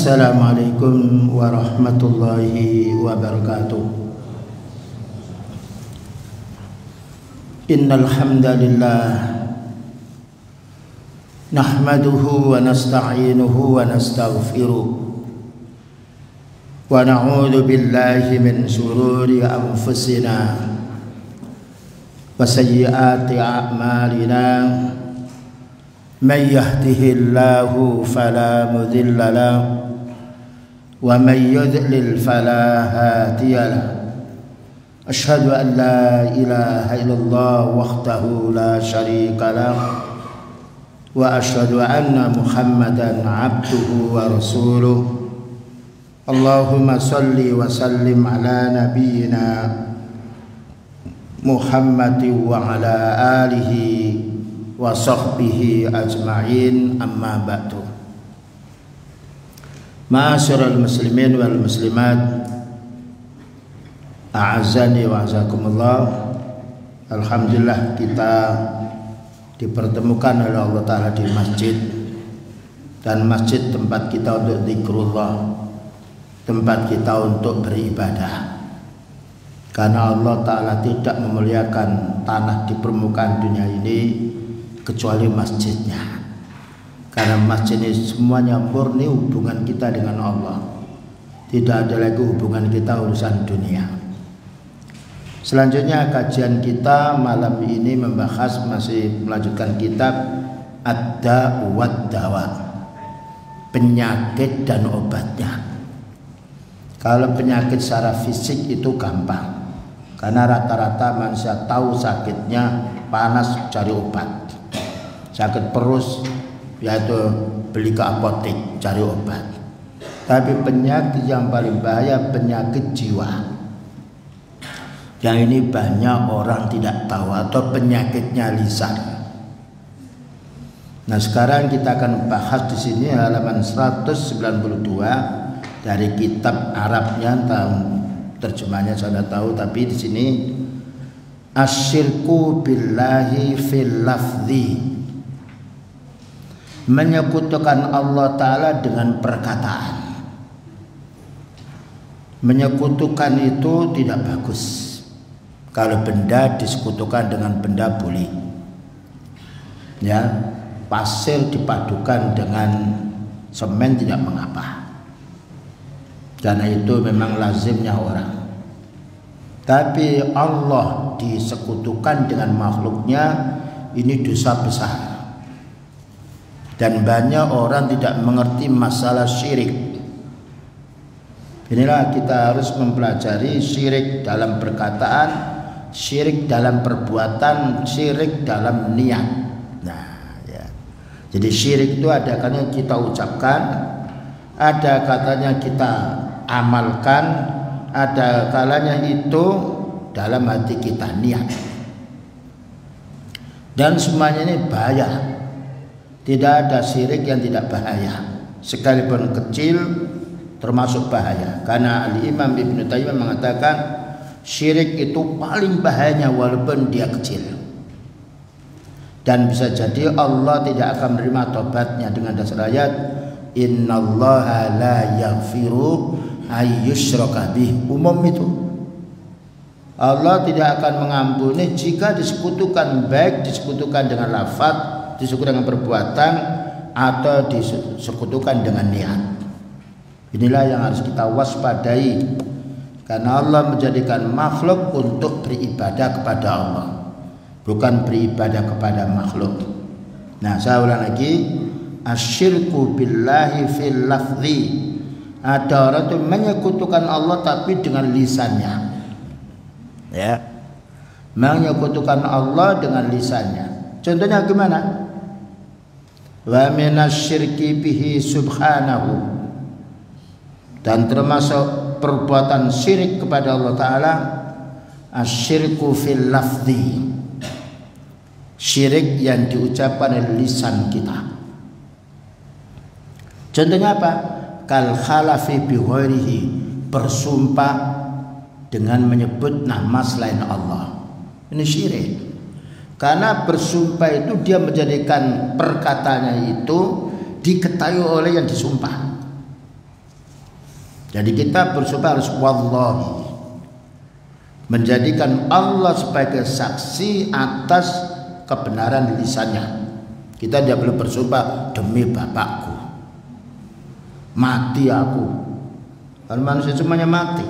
Assalamualaikum warahmatullahi wabarakatuh. Innal hamdalillah nahmaduhu wa nasta'inuhu wa nastaghfiruh wa na'udzu billahi min shururi anfusina wa sayyiati a'malina. Man yahdihillahu fala mudilla lahu wa man yudlil fala hadiya lahu. Asyhadu an la ilaha illallah wahdahu la syarika lahu wa asyhadu anna Muhammadan abduhu wa rasuluh. Allahumma salli wa sallim ala nabiyyina Muhammadin wa ala alihi wa sahbihi ajma'in, amma ba'du. Ma'asyiral muslimin wal muslimat, a'azzani wa a'azzakumullah. Alhamdulillah kita dipertemukan oleh Allah Ta'ala di masjid, dan masjid tempat kita untuk zikrullah, tempat kita untuk beribadah. Karena Allah Ta'ala tidak memuliakan tanah di permukaan dunia ini kecuali masjidnya. Karena masjid ini semuanya murni hubungan kita dengan Allah. Tidak ada lagi hubungan kita urusan dunia. Selanjutnya kajian kita malam ini membahas, masih melanjutkan kitab Ad-Da'u wad-Dawa, penyakit dan obatnya. Kalau penyakit secara fisik itu gampang, karena rata-rata manusia tahu sakitnya, panas cari obat. Sakit perut yaitu beli ke apotek cari obat. Tapi penyakit yang paling bahaya penyakit jiwa, yang ini banyak orang tidak tahu, atau penyakitnya lisan. Nah, sekarang kita akan bahas di sini halaman 192 dari kitab Arabnya, terjemahnya saya tidak tahu, tapi di sini asyirku billahi fil lafzi, menyekutukan Allah Ta'ala dengan perkataan. Menyekutukan itu tidak bagus. Kalau benda disekutukan dengan benda boleh, ya, pasir dipadukan dengan semen tidak mengapa, karena itu memang lazimnya orang. Tapi Allah disekutukan dengan makhluknya, ini dosa besar. Dan banyak orang tidak mengerti masalah syirik. Inilah kita harus mempelajari syirik dalam perkataan, syirik dalam perbuatan, syirik dalam niat. Nah, ya. Jadi syirik itu ada kalanya kita ucapkan, ada katanya kita amalkan, ada kalanya itu dalam hati kita niat. Dan semuanya ini bahaya. Tidak ada syirik yang tidak bahaya, sekalipun kecil termasuk bahaya. Karena Al-Imam Ibnu Taimiyah mengatakan syirik itu paling bahayanya walaupun dia kecil. Dan bisa jadi Allah tidak akan menerima tobatnya dengan dasar ayat innallaha la yaghfiru ayyushraka bih. Umum itu. Allah tidak akan mengampuni jika disekutukan, baik disekutukan dengan lafaz, disekutukan dengan perbuatan, atau disekutukan dengan niat. Inilah yang harus kita waspadai, karena Allah menjadikan makhluk untuk beribadah kepada Allah, bukan beribadah kepada makhluk. Nah, saya ulang lagi, asyirku billahi fil lafzi. Ada orang itu menyekutukan Allah tapi dengan lisannya, ya, menyekutukan Allah dengan lisannya. Contohnya gimana? Wa minasyirki bihi subhanahu, dan termasuk perbuatan syirik kepada Allah Ta'ala asyirku fil lafzi, syirik yang diucapkan oleh lisan kita. Contohnya apa? Kal khalafi bi ghairihi, bersumpah dengan menyebut nama selain Allah. Ini syirik. Karena bersumpah itu dia menjadikan perkataannya itu diketahui oleh yang disumpah. Jadi kita bersumpah harus wallahi, menjadikan Allah sebagai saksi atas kebenaran lisannya. Kita tidak boleh bersumpah demi bapakku, mati aku. Kalau manusia semuanya mati,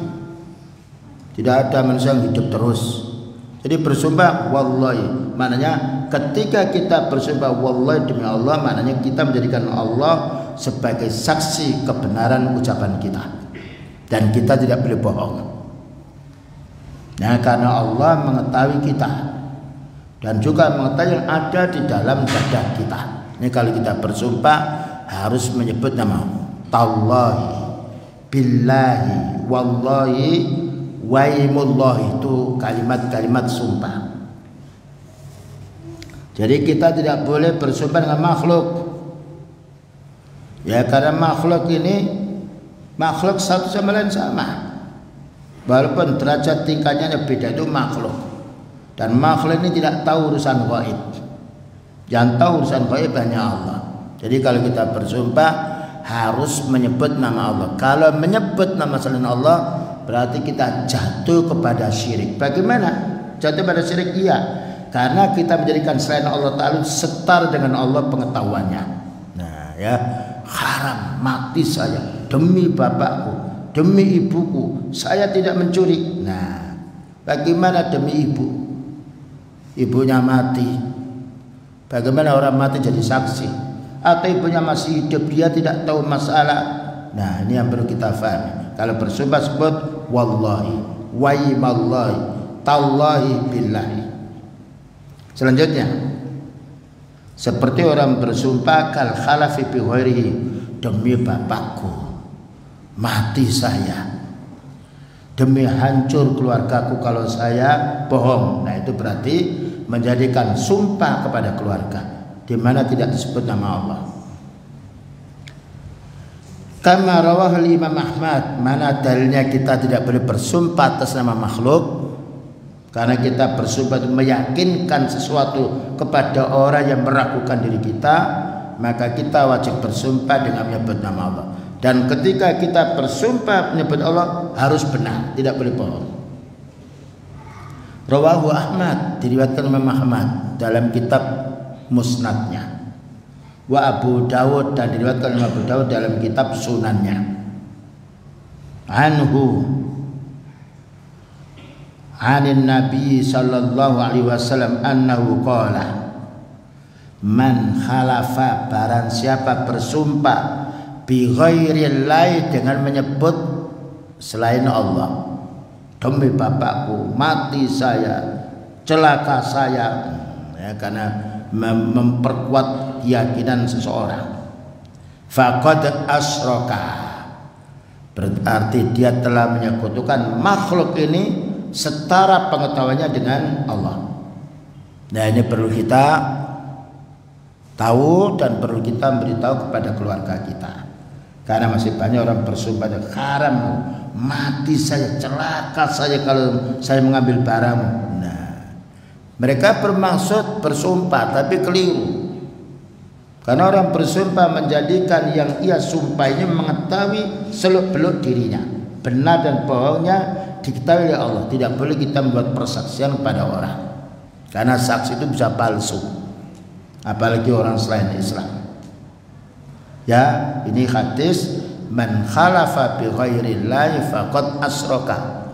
tidak ada manusia yang hidup terus. Jadi bersumpah wallahi, maknanya ketika kita bersumpah wallahi demi Allah, maknanya kita menjadikan Allah sebagai saksi kebenaran ucapan kita, dan kita tidak boleh bohong. Nah, karena Allah mengetahui kita dan juga mengetahui yang ada di dalam dada kita. Ini kalau kita bersumpah harus menyebut nama tallahi, billahi, wallahi, waimullahi, itu kalimat-kalimat sumpah. Jadi kita tidak boleh bersumpah dengan makhluk. Ya, karena makhluk ini makhluk satu sama lain sama. Walaupun derajat tingkatnya beda, itu makhluk. Dan makhluk ini tidak tahu urusan gaib. Yang tahu urusan gaib hanya Allah. Jadi kalau kita bersumpah harus menyebut nama Allah. Kalau menyebut nama selain Allah berarti kita jatuh kepada syirik. Bagaimana? Jatuh pada syirik? Iya. Karena kita menjadikan selain Allah Ta'ala setara dengan Allah pengetahuannya. Nah ya, haram, mati saya demi bapakku, demi ibuku, saya tidak mencuri. Nah, bagaimana demi ibu? Ibunya mati. Bagaimana orang mati jadi saksi? Atau ibunya masih hidup, dia tidak tahu masalah. Nah, ini yang perlu kita pahami. Kalau bersumpah sebut wallahi, waimallahi, tallahi, billahi. Selanjutnya, seperti orang bersumpah kal khalafi bi ghairihi, demi bapakku, mati saya, demi hancur keluargaku kalau saya bohong. Nah, itu berarti menjadikan sumpah kepada keluarga di mana tidak disebut nama Allah. Kama rawahul Imam Ahmad, mana dalilnya kita tidak boleh bersumpah atas nama makhluk. Karena kita bersumpah meyakinkan sesuatu kepada orang yang meragukan diri kita, maka kita wajib bersumpah dengan menyebut nama Allah. Dan ketika kita bersumpah menyebut Allah harus benar, tidak boleh bohong. Rawahu Ahmad, diriwayatkan Imam Ahmad dalam kitab Musnadnya. Wa Abu Dawud, dan diriwayatkan Imam Abu Dawud dalam kitab Sunannya. Anhu, anin Nabi sallallahu alaihi wasallam annahu qala, man khalafa, barang siapa bersumpah bi ghairillahi, dengan menyebut selain Allah, demi bapakku, mati saya, celaka saya, ya, karena memperkuat keyakinan seseorang, faqad asyraka, berarti dia telah menyekutukan makhluk ini setara pengetahuannya dengan Allah. Nah, ini perlu kita tahu dan perlu kita beritahu kepada keluarga kita, karena masih banyak orang bersumpah haram, mati saya, celaka saya kalau saya mengambil barangmu. Nah, mereka bermaksud bersumpah tapi keliru, karena orang bersumpah menjadikan yang ia sumpah ini mengetahui seluk-beluk dirinya, benar dan bohongnya diketahui oleh Allah. Tidak boleh kita membuat persaksian kepada orang, karena saksi itu bisa palsu, apalagi orang selain Islam. Ya, ini hadis man khalafa bi ghairillahi faqad asyraka.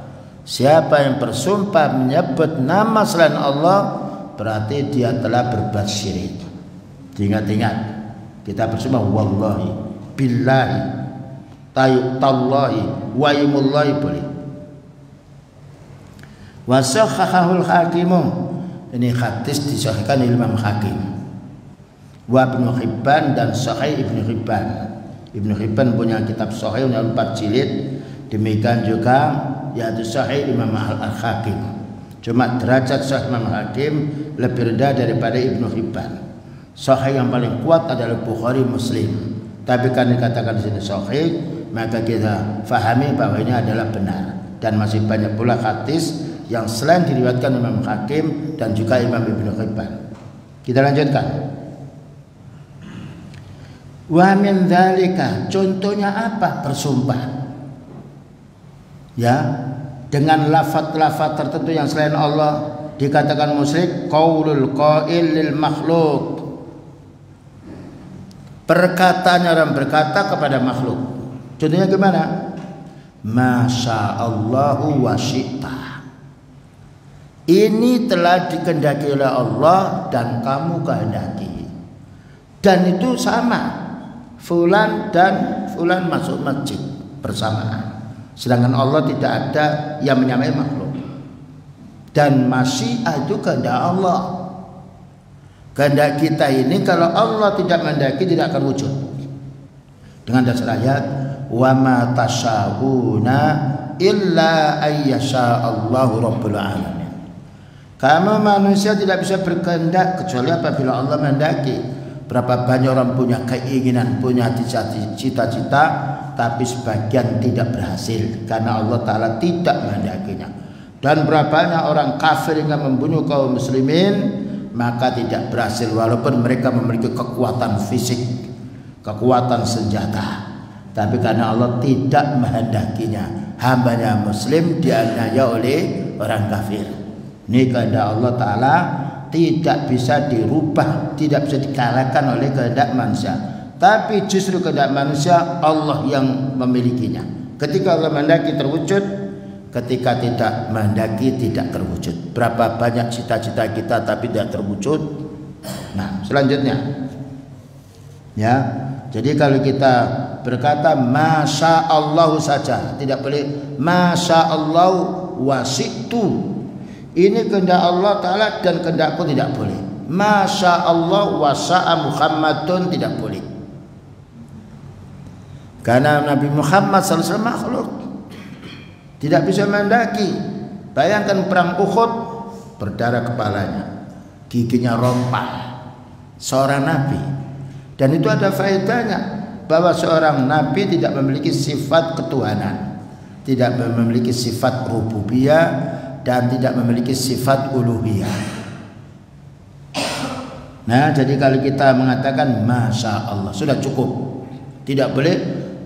Siapa yang bersumpah menyebut nama selain Allah berarti dia telah berbuat syirik. Ingat-ingat, kita bersumpah wallahi, billahi, tallahi, waimullahi boleh. Wa sahhahul Hakimu, ini hadis disahihkan Imam Hakim. Wa Ibnu Hibban, dan Sahih Ibnu Hibban. Ibnu Hibban punya kitab Sahih yang 4 jilid. Demikian juga yaitu Sahih Imam Al-Hakim. Cuma derajat Sahih Imam Hakim lebih rendah daripada Ibnu Hibban. Sahih yang paling kuat adalah Bukhari, Muslim. Tapi kan dikatakan di sini Sahih, maka kita fahami bahwa ini adalah benar. Dan masih banyak pula hadis yang selain diriwayatkan Imam Hakim dan juga Imam Ibnu Hibban. Kita lanjutkan. Wa min dzalika, contohnya apa bersumpah? Ya, dengan lafaz-lafaz tertentu yang selain Allah dikatakan musyrik. Qaulul qail lil makhluk, perkataan orang berkata kepada makhluk. Contohnya gimana? Masya Allahu wa syi'ta, ini telah dikehendaki oleh Allah dan kamu kehendaki. Dan itu sama, fulan dan fulan masuk masjid bersamaan. Sedangkan Allah tidak ada yang menyamai makhluk. Dan masyiah itu kehendak Allah. Kehendak kita ini kalau Allah tidak menghendaki tidak akan wujud. Dengan dasar ayat, wa ma tasyauna illa ayyasha Allahu rabbul alamin. Kamu manusia tidak bisa berkehendak kecuali apabila Allah menghendaki. Berapa banyak orang punya keinginan, punya cita-cita, tapi sebagian tidak berhasil karena Allah Ta'ala tidak menghendakinya. Dan berapa banyak orang kafir yang membunuh kaum muslimin, maka tidak berhasil walaupun mereka memiliki kekuatan fisik, kekuatan senjata, tapi karena Allah tidak menghendakinya. Hambanya muslim dianiaya oleh orang kafir. Ini kehendak Allah Ta'ala tidak bisa dirubah, tidak bisa dikalahkan oleh kehendak manusia. Tapi justru kehendak manusia Allah yang memilikinya. Ketika Allah menghendaki terwujud, ketika tidak menghendaki tidak terwujud. Berapa banyak cita-cita kita tapi tidak terwujud. Nah, selanjutnya ya, jadi kalau kita berkata masya Allah saja, tidak boleh masya Allah wasitu. Ini kehendak Allah Ta'ala dan kehendakku, tidak boleh. Masya Allah wasa'a Muhammadun, tidak boleh. Karena Nabi Muhammad SAW makhluk, tidak bisa menghendaki. Bayangkan perang Uhud, berdarah kepalanya, giginya rompah, seorang Nabi. Dan itu ada faedahnya, bahwa seorang Nabi tidak memiliki sifat ketuhanan, tidak memiliki sifat rububiyah, dan tidak memiliki sifat uluhiyah. Nah, jadi kalau kita mengatakan masya Allah sudah cukup. Tidak boleh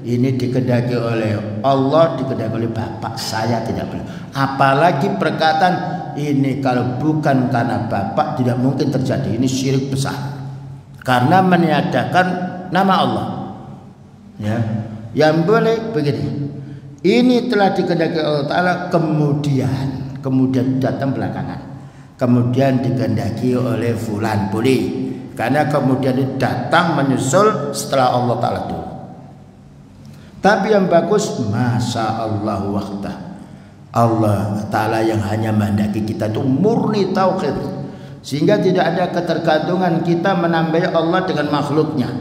ini dikehendaki oleh Allah, dikehendaki oleh bapak saya, tidak boleh. Apalagi perkataan ini kalau bukan karena bapak tidak mungkin terjadi. Ini syirik besar. Karena meniadakan nama Allah. Ya, yang boleh begini. Ini telah dikehendaki Allah Ta'ala, kemudian datang belakangan, kemudian dikehendaki oleh fulan, boleh, karena kemudian datang menyusul setelah Allah Ta'ala dulu. Tapi yang bagus masya Allah wahdah, Allah Ta'ala yang hanya menghendaki kita itu murni tauhid, sehingga tidak ada ketergantungan kita menambahi Allah dengan makhluknya.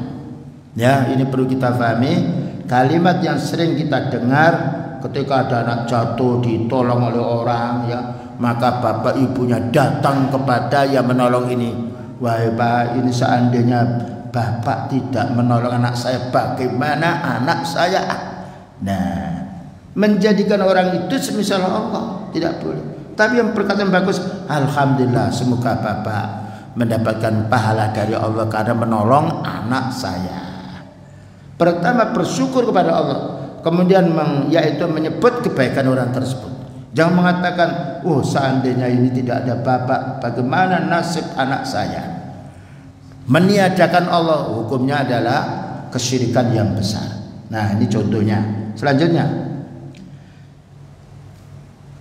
Ya, ini perlu kita pahami. Kalimat yang sering kita dengar ketika ada anak jatuh ditolong oleh orang, ya, maka bapak ibunya datang kepada yang menolong ini. Wahai Pak, ini seandainya bapak tidak menolong anak saya, bagaimana anak saya? Nah, menjadikan orang itu semisal Allah tidak boleh. Tapi yang perkataan bagus, alhamdulillah, semoga bapak mendapatkan pahala dari Allah karena menolong anak saya. Pertama bersyukur kepada Allah, kemudian yaitu menyebut kebaikan orang tersebut. Jangan mengatakan, oh seandainya ini tidak ada bapak, bagaimana nasib anak saya? Meniadakan Allah hukumnya adalah kesyirikan yang besar. Nah, ini contohnya. Selanjutnya,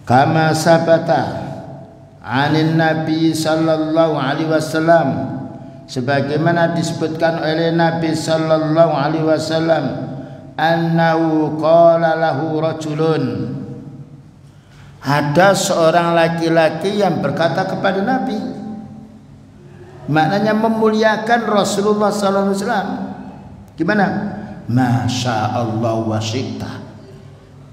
kama sabata anin Nabi sallallahu alaihi wasallam, sebagaimana disebutkan oleh Nabi sallallahu alaihi wasallam, annahu qala lahu rajulun, ada seorang laki-laki yang berkata kepada Nabi, maknanya memuliakan Rasulullah sallallahu alaihi wasallam. Gimana? Masya Allah wa syi'ta,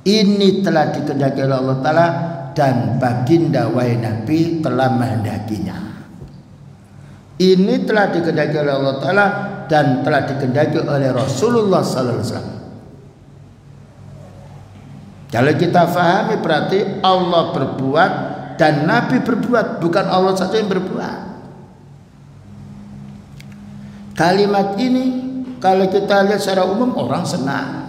ini telah dikehendaki oleh Allah Ta'ala dan baginda wahai Nabi telah menghendakinya. Ini telah dikehendaki oleh Allah Ta'ala dan telah dikehendaki oleh Rasulullah sallallahu alaihi wasallam. Kalau kita fahami berarti Allah berbuat dan Nabi berbuat, bukan Allah saja yang berbuat. Kalimat ini kalau kita lihat secara umum orang senang.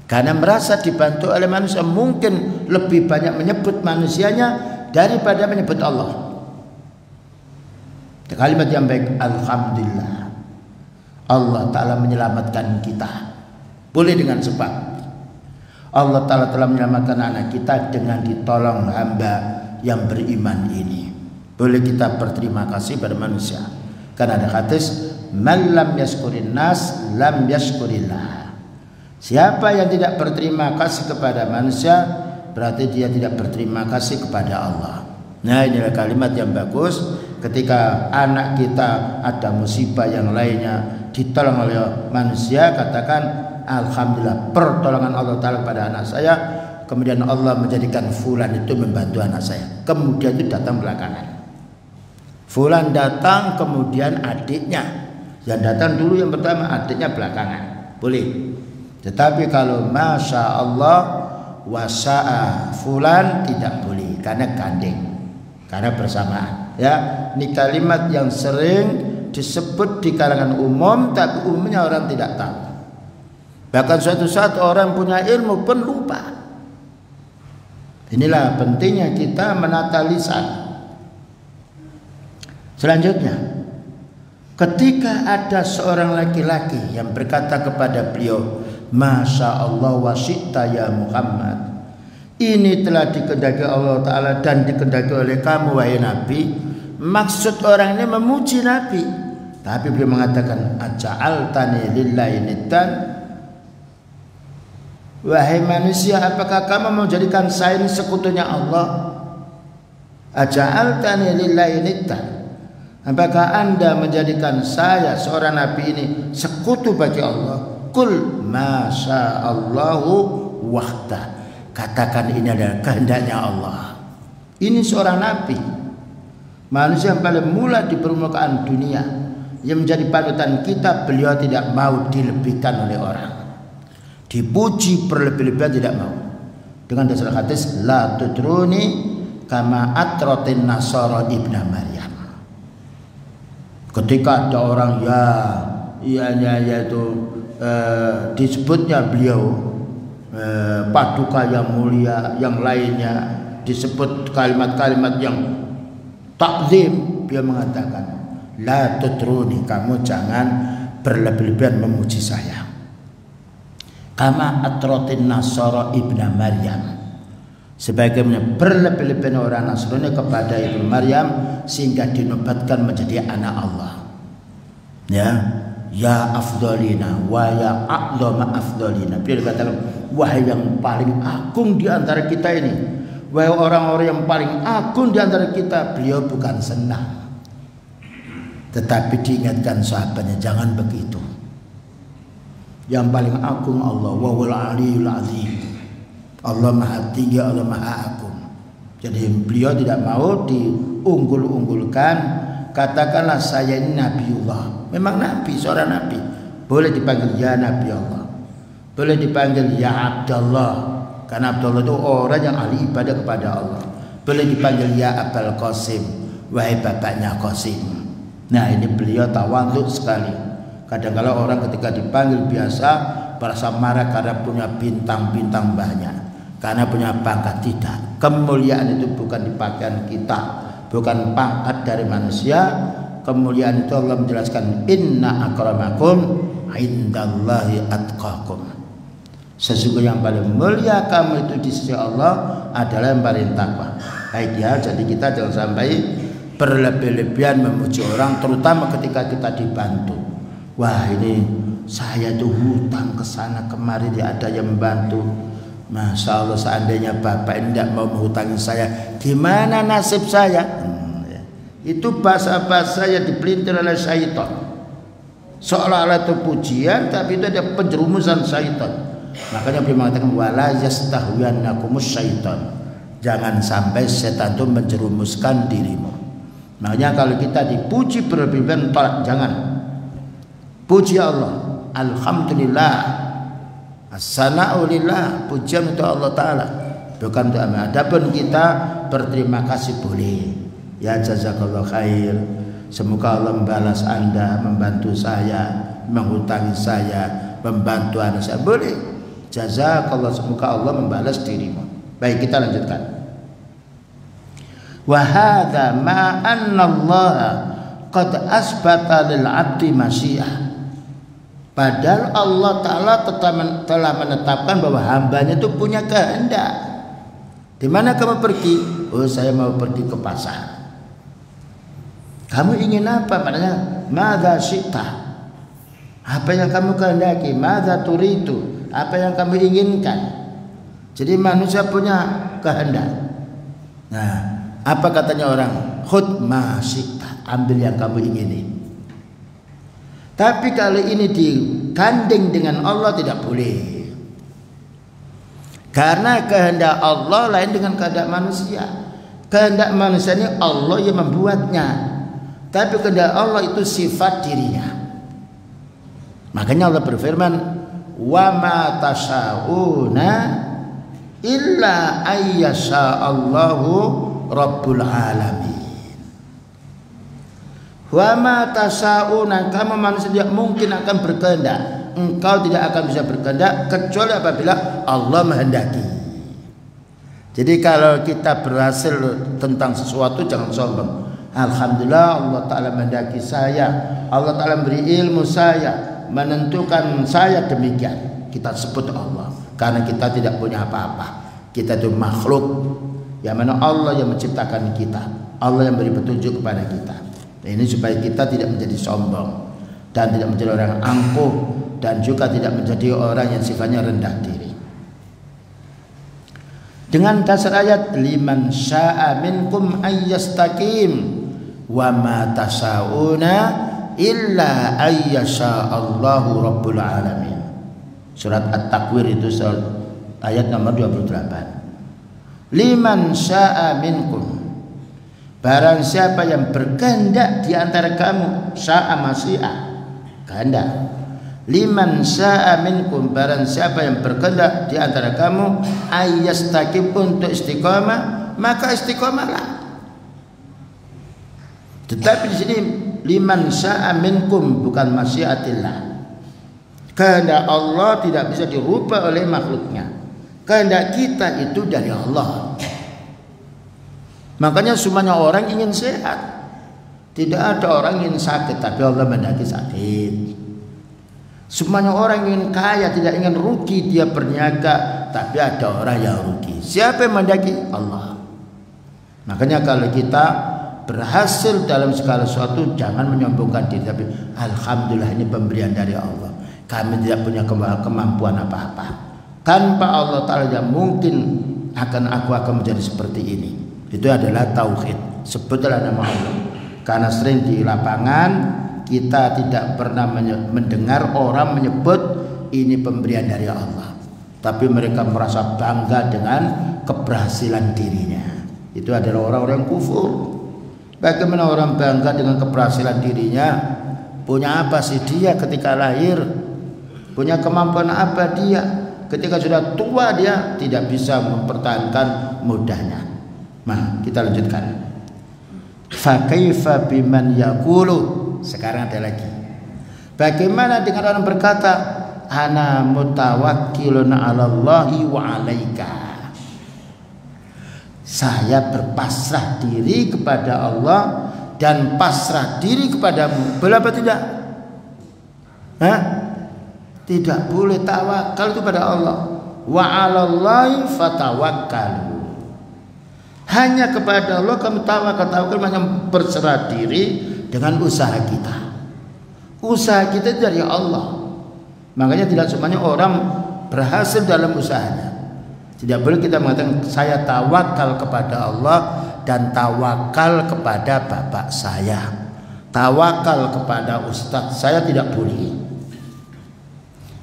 Karena merasa dibantu oleh manusia, mungkin lebih banyak menyebut manusianya daripada menyebut Allah. Kalimat yang baik, alhamdulillah, Allah Ta'ala menyelamatkan kita. Boleh dengan sebab Allah Ta'ala telah menyelamatkan anak kita dengan ditolong hamba yang beriman ini. Boleh kita berterima kasih pada manusia. Karena ada hadis, man lam yaskurin nas lam yaskurillah. Siapa yang tidak berterima kasih kepada manusia, berarti dia tidak berterima kasih kepada Allah. Nah, inilah kalimat yang bagus. Ketika anak kita ada musibah yang lainnya ditolong oleh manusia, katakan alhamdulillah, pertolongan Allah Ta'ala kepada anak saya. Kemudian Allah menjadikan fulan itu membantu anak saya. Kemudian itu datang belakangan. Fulan datang, kemudian adiknya. Yang datang dulu yang pertama, adiknya belakangan. Boleh. Tetapi kalau masya Allah wasa'a fulan, tidak boleh, karena gandeng, karena bersamaan. Ya, ini kalimat yang sering disebut di kalangan umum, tapi umumnya orang tidak tahu. Bahkan suatu saat orang punya ilmu pun lupa. Inilah pentingnya kita menata lisan. Selanjutnya, ketika ada seorang laki-laki yang berkata kepada beliau, Masya Allah wa syi'ta ya Muhammad, ini telah dikehendaki Allah Ta'ala dan dikehendaki oleh kamu wahai Nabi. Maksud orang ini memuji Nabi, tapi beliau mengatakan, aja'altani lillahi niddan, wahai manusia, apakah kamu mau jadikan saya ini sekutunya Allah? Aja'altani lillahi niddan, apakah anda menjadikan saya seorang Nabi ini sekutu bagi Allah? Kul masya Allahu wahda, katakan ini adalah kehendaknya Allah. Ini seorang Nabi, manusia yang paling mula di permukaan dunia, yang menjadi panutan kita. Beliau tidak mau dilebihkan oleh orang, dipuji berlebih-lebihan tidak mau. Dengan dasar hadis, la tudruni kama atrotin nasara ibna Maryam. Ketika ada orang yaitu disebutnya beliau paduka yang mulia, yang lainnya disebut kalimat-kalimat yang takzim, dia mengatakan, la tutruni, kamu jangan berlebih-lebihan memuji saya. Kama atrotin nasara ibna Maryam, sebagaimana berlebih-lebihan orang Nasrani kepada Ibnu Maryam sehingga dinobatkan menjadi anak Allah. Ya afdalina wa ya a'zama afdalina. Dia katakan, wahai yang paling agung di antara kita ini, wahai orang-orang yang paling agung di antara kita. Beliau bukan senang, tetapi diingatkan sahabatnya, jangan begitu. Yang paling agung Allah, wa wal aliyul azim. Allah maha tinggi, Allah maha agung. Jadi beliau tidak mau diunggul-unggulkan. Katakanlah saya ini Nabiullah. Memang Nabi, seorang Nabi. Boleh dipanggil ya Nabi Allah, boleh dipanggil ya Abdullah, karena Abdullah itu orang yang ahli ibadah kepada Allah. Boleh dipanggil ya Abul Qasim, wahai bapaknya Qasim. Nah, ini beliau tawadhu sekali. Kadang-kadang orang ketika dipanggil biasa merasa marah karena punya bintang-bintang banyak, karena punya pangkat. Tidak. Kemuliaan itu bukan di pakaian kita, bukan pangkat dari manusia. Kemuliaan itu Allah menjelaskan, inna akramakum indallahi atqakum. Sesungguhnya yang paling mulia kamu itu di sisi Allah adalah yang paling takwa. Baik ya, jadi kita jangan sampai berlebih-lebihan memuji orang, terutama ketika kita dibantu. Wah, ini saya tuh hutang ke sana kemari, dia ada yang membantu. Masya Allah, seandainya bapak ini tidak mau menghutangi saya, gimana nasib saya? Itu bahasa-bahasa yang dipelintir oleh syaitan, seolah-olah itu pujian, tapi itu ada penjerumusan syaitan. Makanya beliau mengatakan, wala yastahwiyannakumus syaitan, jangan sampai setan itu menjerumuskan dirimu. Makanya kalau kita dipuji berlebihan, tolak, jangan. Puji Allah, alhamdulillah, as-sana'u lillah, pujian untuk Allah Ta'ala, bukan untuk amal. Adapun kita berterima kasih boleh. Ya jazakallah khair, semoga Allah membalas Anda, membantu saya, menghutangi saya, membantu anak saya, boleh. Jazakallah, semoga Allah membalas dirimu. Baik, kita lanjutkan. Wa hadza ma anna Allah qad asbata lil 'abdi masyiah. Padahal Allah Ta'ala telah menetapkan bahwa hambanya itu punya kehendak. Di mana kamu pergi? Oh, saya mau pergi ke pasar. Kamu ingin apa? Maknanya madza syi'ta. Apa yang kamu kehendaki? Madza turidu. Apa yang kamu inginkan? Jadi manusia punya kehendak. Nah, apa katanya orang? Khudh ma syi'ta. Ambil yang kamu ingini. Tapi kalau ini digandeng dengan Allah tidak boleh. Karena kehendak Allah lain dengan kehendak manusia. Kehendak manusia ini Allah yang membuatnya. Tapi kehendak Allah itu sifat dirinya. Makanya Allah berfirman, "Wa ma tasyauna illa ayyasha Allahu rabbul alamin." Wa ma tasyauna, kamu manusia tidak mungkin akan berkehendak. Engkau tidak akan bisa berkehendak kecuali apabila Allah menghendaki. Jadi kalau kita berhasil tentang sesuatu jangan sombong. Alhamdulillah Allah Ta'ala menghendaki saya, Allah Ta'ala beri ilmu saya, menentukan saya demikian. Kita sebut Allah karena kita tidak punya apa-apa. Kita itu makhluk, yang mana Allah yang menciptakan kita, Allah yang beri petunjuk kepada kita. Ini supaya kita tidak menjadi sombong dan tidak menjadi orang angkuh, dan juga tidak menjadi orang yang sifatnya rendah diri. Dengan dasar ayat liman syaa minkum ayyastaqim wa ma tasyauna illa ayyasha Allahu rabbul alamin. Surat At-Takwir itu ayat nomor 28. Liman syaa minkum, barang siapa yang berkehendak di antara kamu, syaa masyiah, kehendak. Liman syaa minkum, barang siapa yang berkehendak di antara kamu ayyastaqim, untuk istiqamah, maka istiqamahlah. Tetapi di sini liman syaa minkum bukan masyiatillah. Kehendak Allah tidak bisa dirubah oleh makhluknya. Kehendak kita itu dari Allah. Makanya semuanya orang ingin sehat. Tidak ada orang ingin sakit, tapi Allah menghendaki sakit. Semuanya orang ingin kaya, tidak ingin rugi, dia berniaga, tapi ada orang yang rugi. Siapa yang menghendaki? Allah. Makanya kalau kita berhasil dalam segala sesuatu, jangan menyombongkan diri, tapi alhamdulillah ini pemberian dari Allah. Kami tidak punya kemampuan apa-apa. Tanpa Allah Ta'ala yang mungkin aku akan menjadi seperti ini. Itu adalah tauhid. Sebutlah nama Allah. Karena sering di lapangan kita tidak pernah mendengar orang menyebut ini pemberian dari Allah, tapi mereka merasa bangga dengan keberhasilan dirinya. Itu adalah orang-orang kufur. Bagaimana orang bangga dengan keberhasilan dirinya? Punya apa sih dia ketika lahir? Punya kemampuan apa dia? Ketika sudah tua dia tidak bisa mempertahankan mudanya. Nah, kita lanjutkan. Fa kaifa biman yaqulu. Sekarang ada lagi. Bagaimana dengan orang berkata ana mutawakkilun 'alallahi wa 'alaika. Saya berpasrah diri kepada Allah dan pasrah diri kepadamu. Boleh apa tidak? Hah? Tidak boleh. Tawakal itu pada Allah. Wa 'alallahi fatawakkalu. Hanya kepada Allah kamu tawakal. Tawakal hanya berserah diri dengan usaha kita. Usaha kita dari Allah. Makanya tidak semuanya orang berhasil dalam usahanya. Tidak boleh kita mengatakan saya tawakal kepada Allah dan tawakal kepada bapak saya, tawakal kepada ustadz saya, tidak boleh.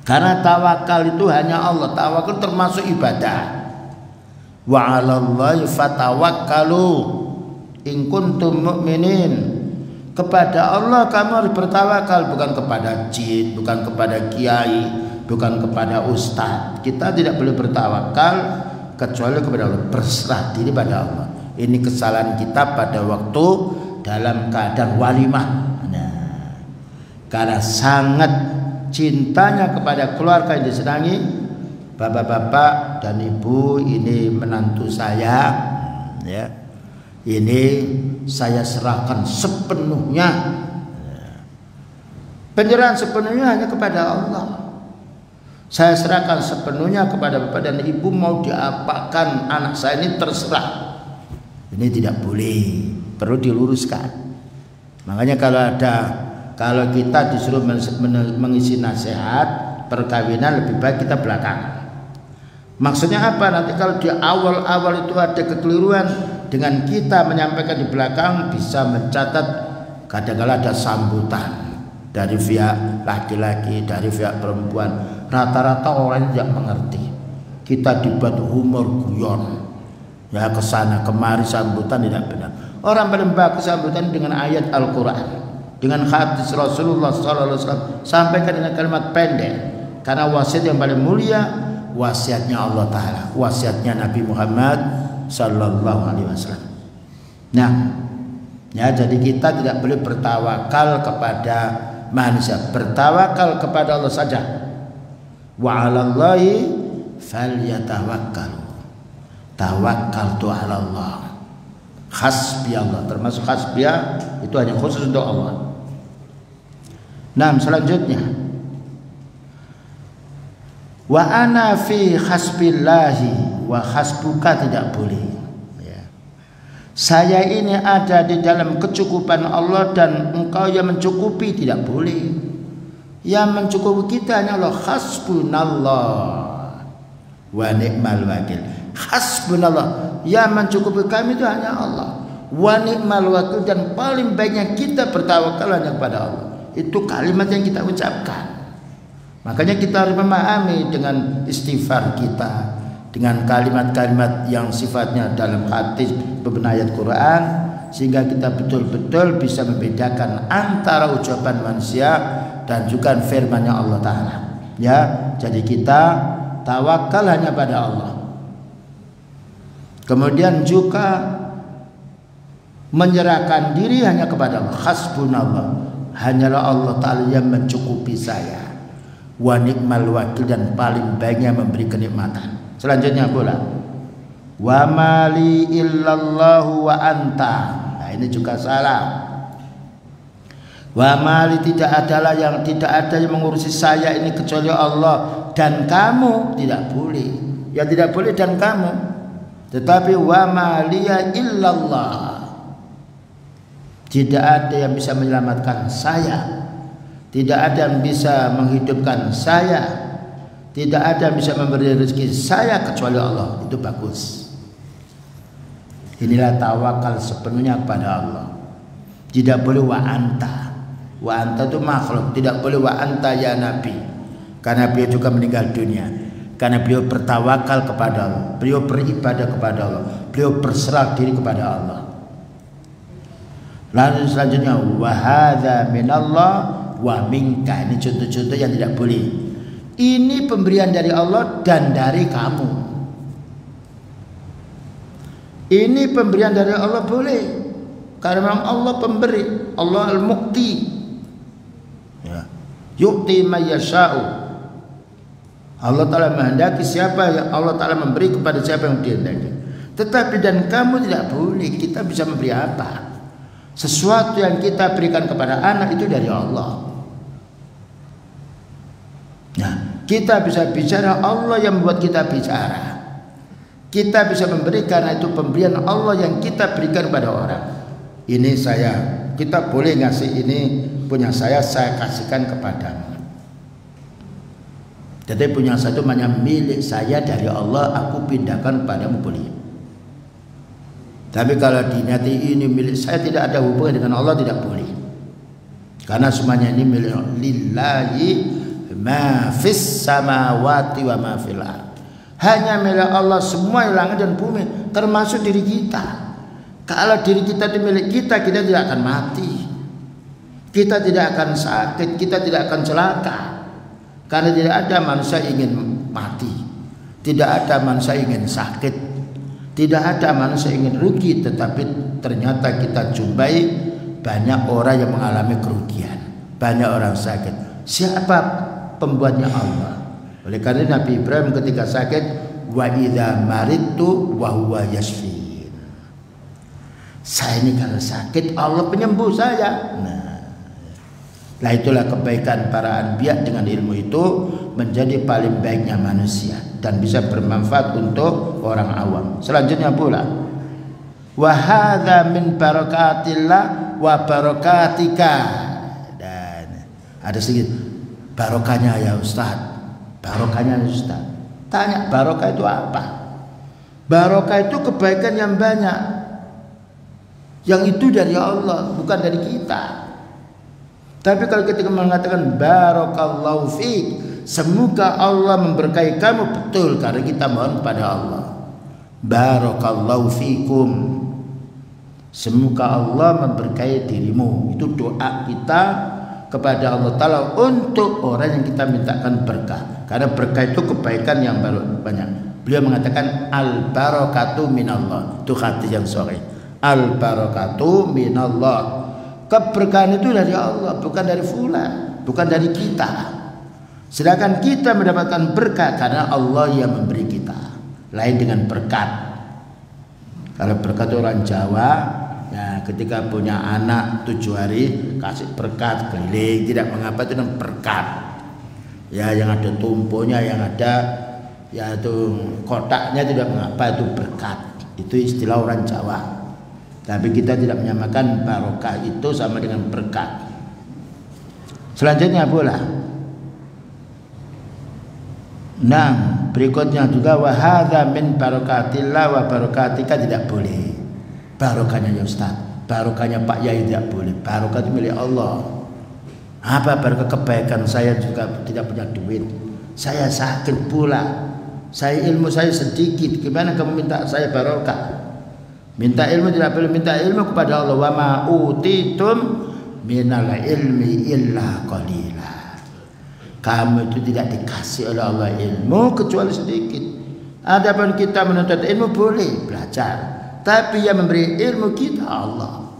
Karena tawakal itu hanya Allah. Tawakal termasuk ibadah. Wa 'alallahi fatawakkalu in kuntum mu'minin. Kepada Allah kamu harus bertawakal, bukan kepada jin, bukan kepada kiai, bukan kepada ustadz. Kita tidak boleh bertawakal kecuali kepada Allah, berserah diri pada Allah. Ini kesalahan kita pada waktu dalam keadaan walimah. Nah, karena sangat cintanya kepada keluarga yang disenangi, Bapak-bapak dan ibu, ini menantu saya, ya. Ini saya serahkan sepenuhnya. Penyerahan sepenuhnya hanya kepada Allah. Saya serahkan sepenuhnya kepada bapak dan ibu, mau diapakan anak saya ini terserah. Ini tidak boleh, perlu diluruskan. Makanya kalau kita disuruh mengisi nasihat perkawinan, lebih baik kita belakangan. Maksudnya apa? Nanti kalau di awal-awal itu ada kekeliruan, dengan kita menyampaikan di belakang bisa mencatat, kadang-kadang ada sambutan dari pihak laki-laki, dari pihak perempuan. Rata-rata orang tidak mengerti. Kita dibuat humor guyon, ya kesana kemari sambutan tidak benar. Orang paling bagus sambutan dengan ayat Al-Quran, dengan hadis Rasulullah SAW, sampaikan dengan kalimat pendek. Karena wasiat yang paling mulia wasiatnya Allah Ta'ala, wasiatnya Nabi Muhammad Sallallahu Alaihi Wasallam. Nah, ya, jadi kita tidak boleh bertawakal kepada manusia, bertawakal kepada Allah saja. Wa 'alallahi falyatawakkalu. Tawakkaltu 'ala Allah. Hasbi Allah, termasuk hasbiya itu hanya khusus untuk Allah. Nah, selanjutnya, wa ana fi hasbillahi wa hasbuka, tidak boleh. Ya. Saya ini ada di dalam kecukupan Allah dan engkau yang mencukupi, tidak boleh. Yang mencukupi kita hanya Allah. Hasbunallah wa ni'mal wakil. Hasbunallah, yang mencukupi kami itu hanya Allah. Wa ni'mal wakil, dan paling baiknya kita bertawakal hanya kepada Allah. Itu kalimat yang kita ucapkan. Makanya kita harus memahami dengan istighfar kita, dengan kalimat-kalimat yang sifatnya dalam hadis beberapa ayat Quran, sehingga kita betul-betul bisa membedakan antara ucapan manusia dan juga firman-Nya Allah Ta'ala. Ya, jadi kita tawakal hanya pada Allah. Kemudian juga menyerahkan diri hanya kepada Allah. Hasbunallah, hanyalah Allah Ta'ala yang mencukupi saya. Wa ni'mal wakil, dan paling baiknya memberi kenikmatan. Selanjutnya pula, wa mali illallahu wa anta. Nah, ini juga salah. Wa mali, tidak ada yang mengurusi saya ini kecuali Allah, dan kamu tidak boleh. Ya, tidak boleh dan kamu. Tetapi wa maliya illallah, tidak ada yang bisa menyelamatkan saya. Tidak ada yang bisa menghidupkan saya. Tidak ada yang bisa memberi rezeki saya kecuali Allah. Itu bagus. Inilah tawakal sepenuhnya kepada Allah. Tidak boleh wa anta. Wa anta itu makhluk. Tidak boleh wa anta ya Nabi, karena beliau juga meninggal dunia. Karena beliau bertawakal kepada Allah, beliau beribadah kepada Allah, beliau berserah diri kepada Allah. Lalu selanjutnya, wa hadza minallah wa minka. Ini contoh-contoh yang tidak boleh. Ini pemberian dari Allah dan dari kamu. Ini pemberian dari Allah boleh, karena memang Allah pemberi. Allah al-muqti, ya. Yu'ti may yasha'u. Allah Ta'ala menghendaki siapa yang Allah Ta'ala memberi kepada siapa yang dihendaki. Tetapi dan kamu tidak boleh. Kita bisa memberi apa? Sesuatu yang kita berikan kepada anak itu dari Allah. Nah, kita bisa bicara, Allah yang membuat kita bicara. Kita bisa memberi karena itu pemberian Allah yang kita berikan kepada orang. Ini kita boleh ngasih, ini punya saya kasihkan kepadamu. Jadi punya saya itu hanya milik saya dari Allah, aku pindahkan padamu, boleh. Tapi kalau diniati ini milik saya, tidak ada hubungan dengan Allah, tidak boleh. Karena semuanya ini milik lillahi ma fis samawati wa ma fil ard. Hanya milik Allah semua langit dan bumi, termasuk diri kita. Kalau diri kita itu milik kita, kita tidak akan mati. Kita tidak akan sakit, kita tidak akan celaka. Karena tidak ada manusia ingin mati, tidak ada manusia ingin sakit, tidak ada manusia ingin rugi. Tetapi ternyata kita jumpai banyak orang yang mengalami kerugian, banyak orang sakit. Siapa pembuatnya? Allah. Oleh karena Nabi Ibrahim ketika sakit, wa idza maridtu wa huwa yashfin. Saya ini kalau sakit Allah penyembuh saya. Nah itulah kebaikan para anbiya, dengan ilmu itu menjadi paling baiknya manusia dan bisa bermanfaat untuk orang awam. Selanjutnya pula, wa hadza min barakatillah wa barakatika. Dan ada sedikit barokahnya ya Ustaz. Barokahnya ya Ustaz. Tanya barokah itu apa? Barokah itu kebaikan yang banyak. Yang itu dari Allah, bukan dari kita. Tapi kalau kita mengatakan barakallahu fiik, semoga Allah memberkahi kamu, betul, karena kita mohon kepada Allah. Barakallahu fiikum, semoga Allah memberkahi dirimu. Itu doa kita kepada Allah Ta'ala untuk orang yang kita mintakan berkah. Karena berkah itu kebaikan yang banyak. Beliau mengatakan al barakatu minallah. Itu hadis yang sahih. Al barakatu minallah. Keberkahan itu dari Allah, bukan dari fulan, bukan dari kita. Sedangkan kita mendapatkan berkah karena Allah yang memberi kita. Lain dengan berkat. Kalau berkat orang Jawa, ya ketika punya anak 7 hari kasih berkat keliling, tidak mengapa, itu namanya berkat. Ya yang ada tumpunya, yang ada ya itu kotaknya, tidak mengapa, itu berkat. Itu istilah orang Jawa. Tapi kita tidak menyamakan barokah itu sama dengan berkat. Selanjutnya pula, nah berikutnya juga, wa hadza min barakatillah wa barakatika, tidak boleh. Barokahnya ya Ustaz, barokahnya Pak Yai tidak boleh. Barokah itu milik Allah. Apa barokah? Kebaikan saya juga tidak punya duit, saya sakit pula, saya ilmu saya sedikit, gimana kamu minta saya barokah? Minta ilmu tidak boleh, minta ilmu kepada Allah. Wa ma utitum minal ilmi illa qalila. Kamu itu tidak dikasih oleh Allah ilmu kecuali sedikit. Adapun kita menuntut ilmu boleh belajar, tapi yang memberi ilmu kita Allah.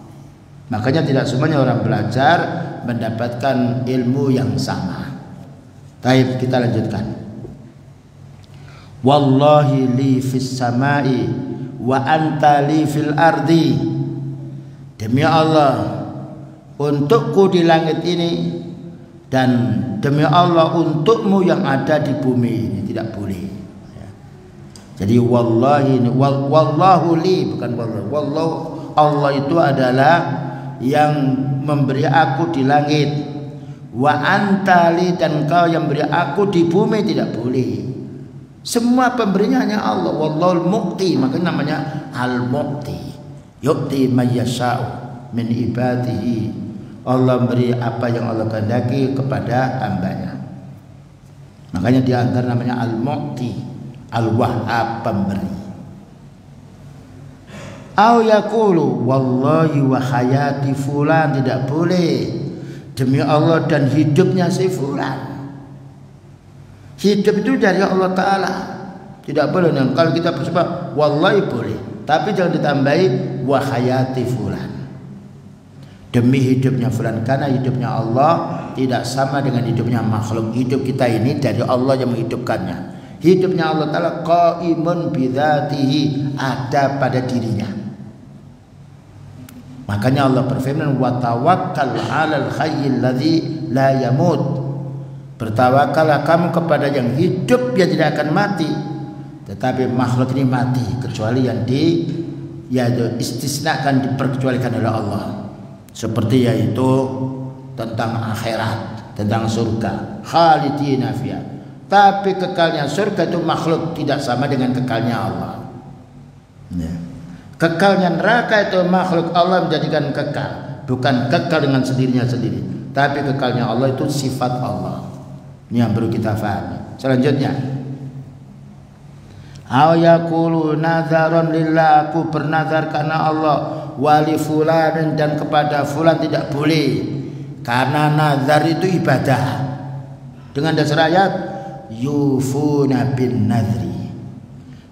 Makanya tidak semuanya orang belajar mendapatkan ilmu yang sama. Baik, kita lanjutkan. Wallahi li fis samai wa anta li fil ardi. Demi Allah untukku di langit ini, dan demi Allah untukmu yang ada di bumi ini. Tidak boleh. Jadi wallahi ini wallahu li, bukan wallahu. Wallahu, Allah itu adalah yang memberi aku di langit. Wa anta li, dan kau yang beri aku di bumi. Tidak boleh. Semua pemberinya hanya Allah. Wallahul mu'ti, makanya namanya al-mu'ti. Yu'ti may yasha'u min ibadihi. Allah beri apa yang Allah kehendaki kepada hambanya. Makanya di antara namanya al-mu'ti, al-wahhab, pemberi. Au yaqulu wallahi wa hayati fulan, tidak boleh. Demi Allah dan hidupnya si fulan. Hidup itu dari Allah Ta'ala. Tidak boleh. Nah, kalau kita bersebut wallahi boleh, tapi jangan ditambahi wa hayati fulan, demi hidupnya fulan. Karena hidupnya Allah tidak sama dengan hidupnya makhluk. Hidup kita ini dari Allah yang menghidupkannya. Hidupnya Allah Ta'ala qaimun bidzatihi, ada pada dirinya. Makanya Allah berfirman, wa tawakkal 'alal hayyil ladzi la yamut. Bertawakallah kamu kepada yang hidup, yang tidak akan mati. Tetapi makhluk ini mati, kecuali yang istisnakan, diperkecualikan oleh Allah. Seperti yaitu tentang akhirat, tentang surga, khalidina fiha. Tapi kekalnya surga itu makhluk, tidak sama dengan kekalnya Allah. Kekalnya neraka itu makhluk, Allah menjadikan kekal, bukan kekal dengan sendirinya sendiri. Tapi kekalnya Allah itu sifat Allah. Ini yang perlu kita fahami. Selanjutnya, aw yaqulu nadzaron lillah, aku bernazar karena Allah, wali fulan, dan kepada fulan tidak boleh. Karena nazar itu ibadah. Dengan dasar ayat yufuna bin nadri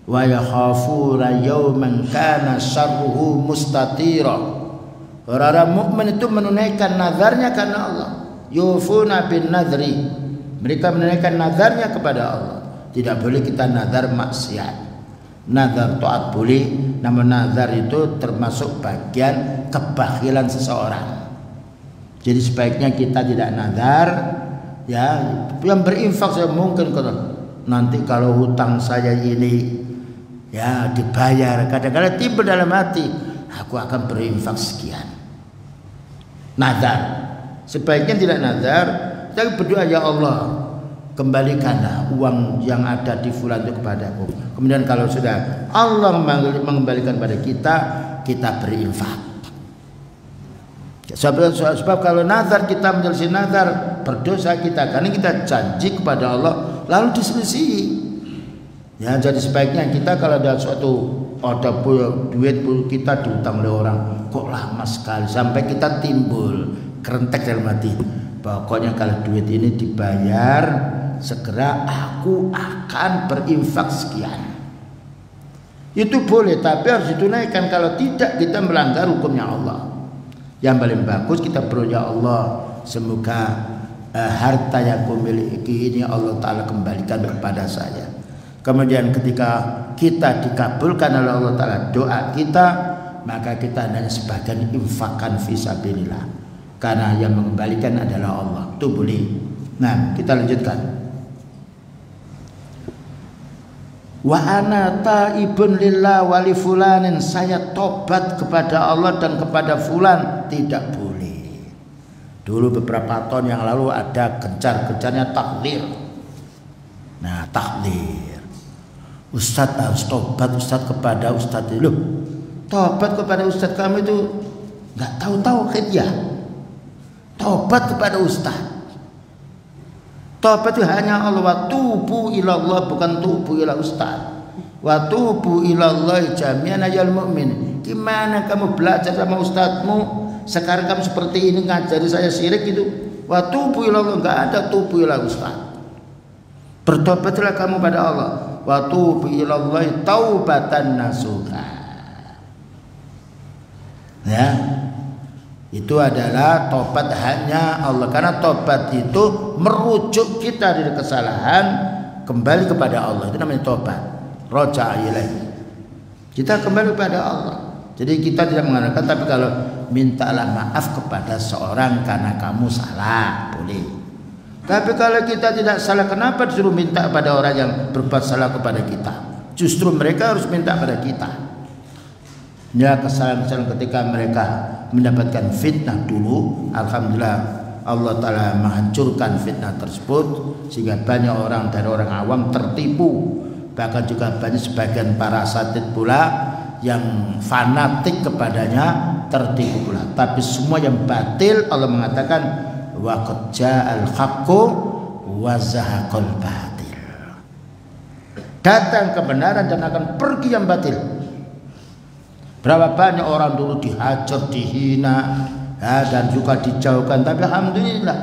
wa yakhafuna yawman kana syarruhu mustatira. Orang mukmin itu menunaikan nazarnya karena Allah. Yufuna bin nadri, Mereka menunaikan nazarnya kepada Allah. Tidak boleh kita nazar maksiat. Nazar taat boleh, namun nazar itu termasuk bagian kebakhilan seseorang. Jadi sebaiknya kita tidak nazar, ya, yang berinfak saya mungkin nanti kalau hutang saya ini ya dibayar, kadang-kadang timbul dalam hati, aku akan berinfak sekian. Nazar. Sebaiknya tidak nazar, tapi berdoa, ya Allah, kembalikanlah uang yang ada di fulan itu kepadaku. Kemudian kalau sudah Allah mengembalikan pada kita, kita berinfak. Sebab kalau nazar kita menyelesaikan nazar, berdosa kita karena kita janji kepada Allah lalu diselesaikan. Ya, jadi sebaiknya kita kalau ada duit kita diutang oleh orang, kok lama sekali sampai kita timbul kerentek dalam hati. Pokoknya kalau duit ini dibayar segera aku akan berinfak sekian. Itu boleh, tapi harus ditunaikan. Kalau tidak kita melanggar hukumnya Allah. Yang paling bagus kita berdoa, ya Allah, semoga harta yang kumiliki ini Allah Ta'ala kembalikan kepada saya. Kemudian ketika kita dikabulkan oleh Allah Ta'ala doa kita, maka kita hanya sebagian infakkan fisabilillah, karena yang mengembalikan adalah Allah. Itu boleh. Nah, kita lanjutkan. Wa ana taibun lillah wa li fulanin, saya tobat kepada Allah dan kepada fulan. Tidak boleh. Dulu beberapa tahun yang lalu ada gencar-gencarnya taklir. Nah, taklir, Ustadz harus tobat Ustadz kepada Ustadz itu. Tobat kepada Ustadz kamu itu nggak tahu-tahu ya. Tobat kepada Ustadz. Tobat itu hanya Allah. Wa tubu ilallah, bukan tubu ila Ustaz. Wa tubu ilallah jami'an ayal mu'min. Gimana kamu belajar sama ustadzmu, sekarang kamu seperti ini ngajari saya syirik gitu. Wa tubu ilallah, enggak ada tubu ila Ustaz. Bertobatlah kamu pada Allah. Wa tubu ilallah taubatan nasuha. Ya. Itu adalah tobat hanya Allah, karena tobat itu merujuk kita dari kesalahan kembali kepada Allah. Itu namanya tobat. Roja ilaihi. Kita kembali kepada Allah. Jadi kita tidak mengatakan, tapi kalau mintalah maaf kepada seorang karena kamu salah, boleh. Tapi kalau kita tidak salah, kenapa disuruh minta pada orang yang berbuat salah kepada kita? Justru mereka harus minta pada kita. Ya, kesalahan-kesalahan ketika mereka mendapatkan fitnah dulu, alhamdulillah Allah Ta'ala menghancurkan fitnah tersebut, sehingga banyak orang dari orang awam tertipu. Bahkan juga banyak sebagian para asatidz pula yang fanatik kepadanya tertipu pula. Tapi semua yang batil, Allah mengatakan wa qad ja'al haqqu wa zahaqal batil. Datang kebenaran dan akan pergi yang batil. Berapa banyak orang dulu dihajar, dihina, ya, dan juga dijauhkan. Tapi alhamdulillah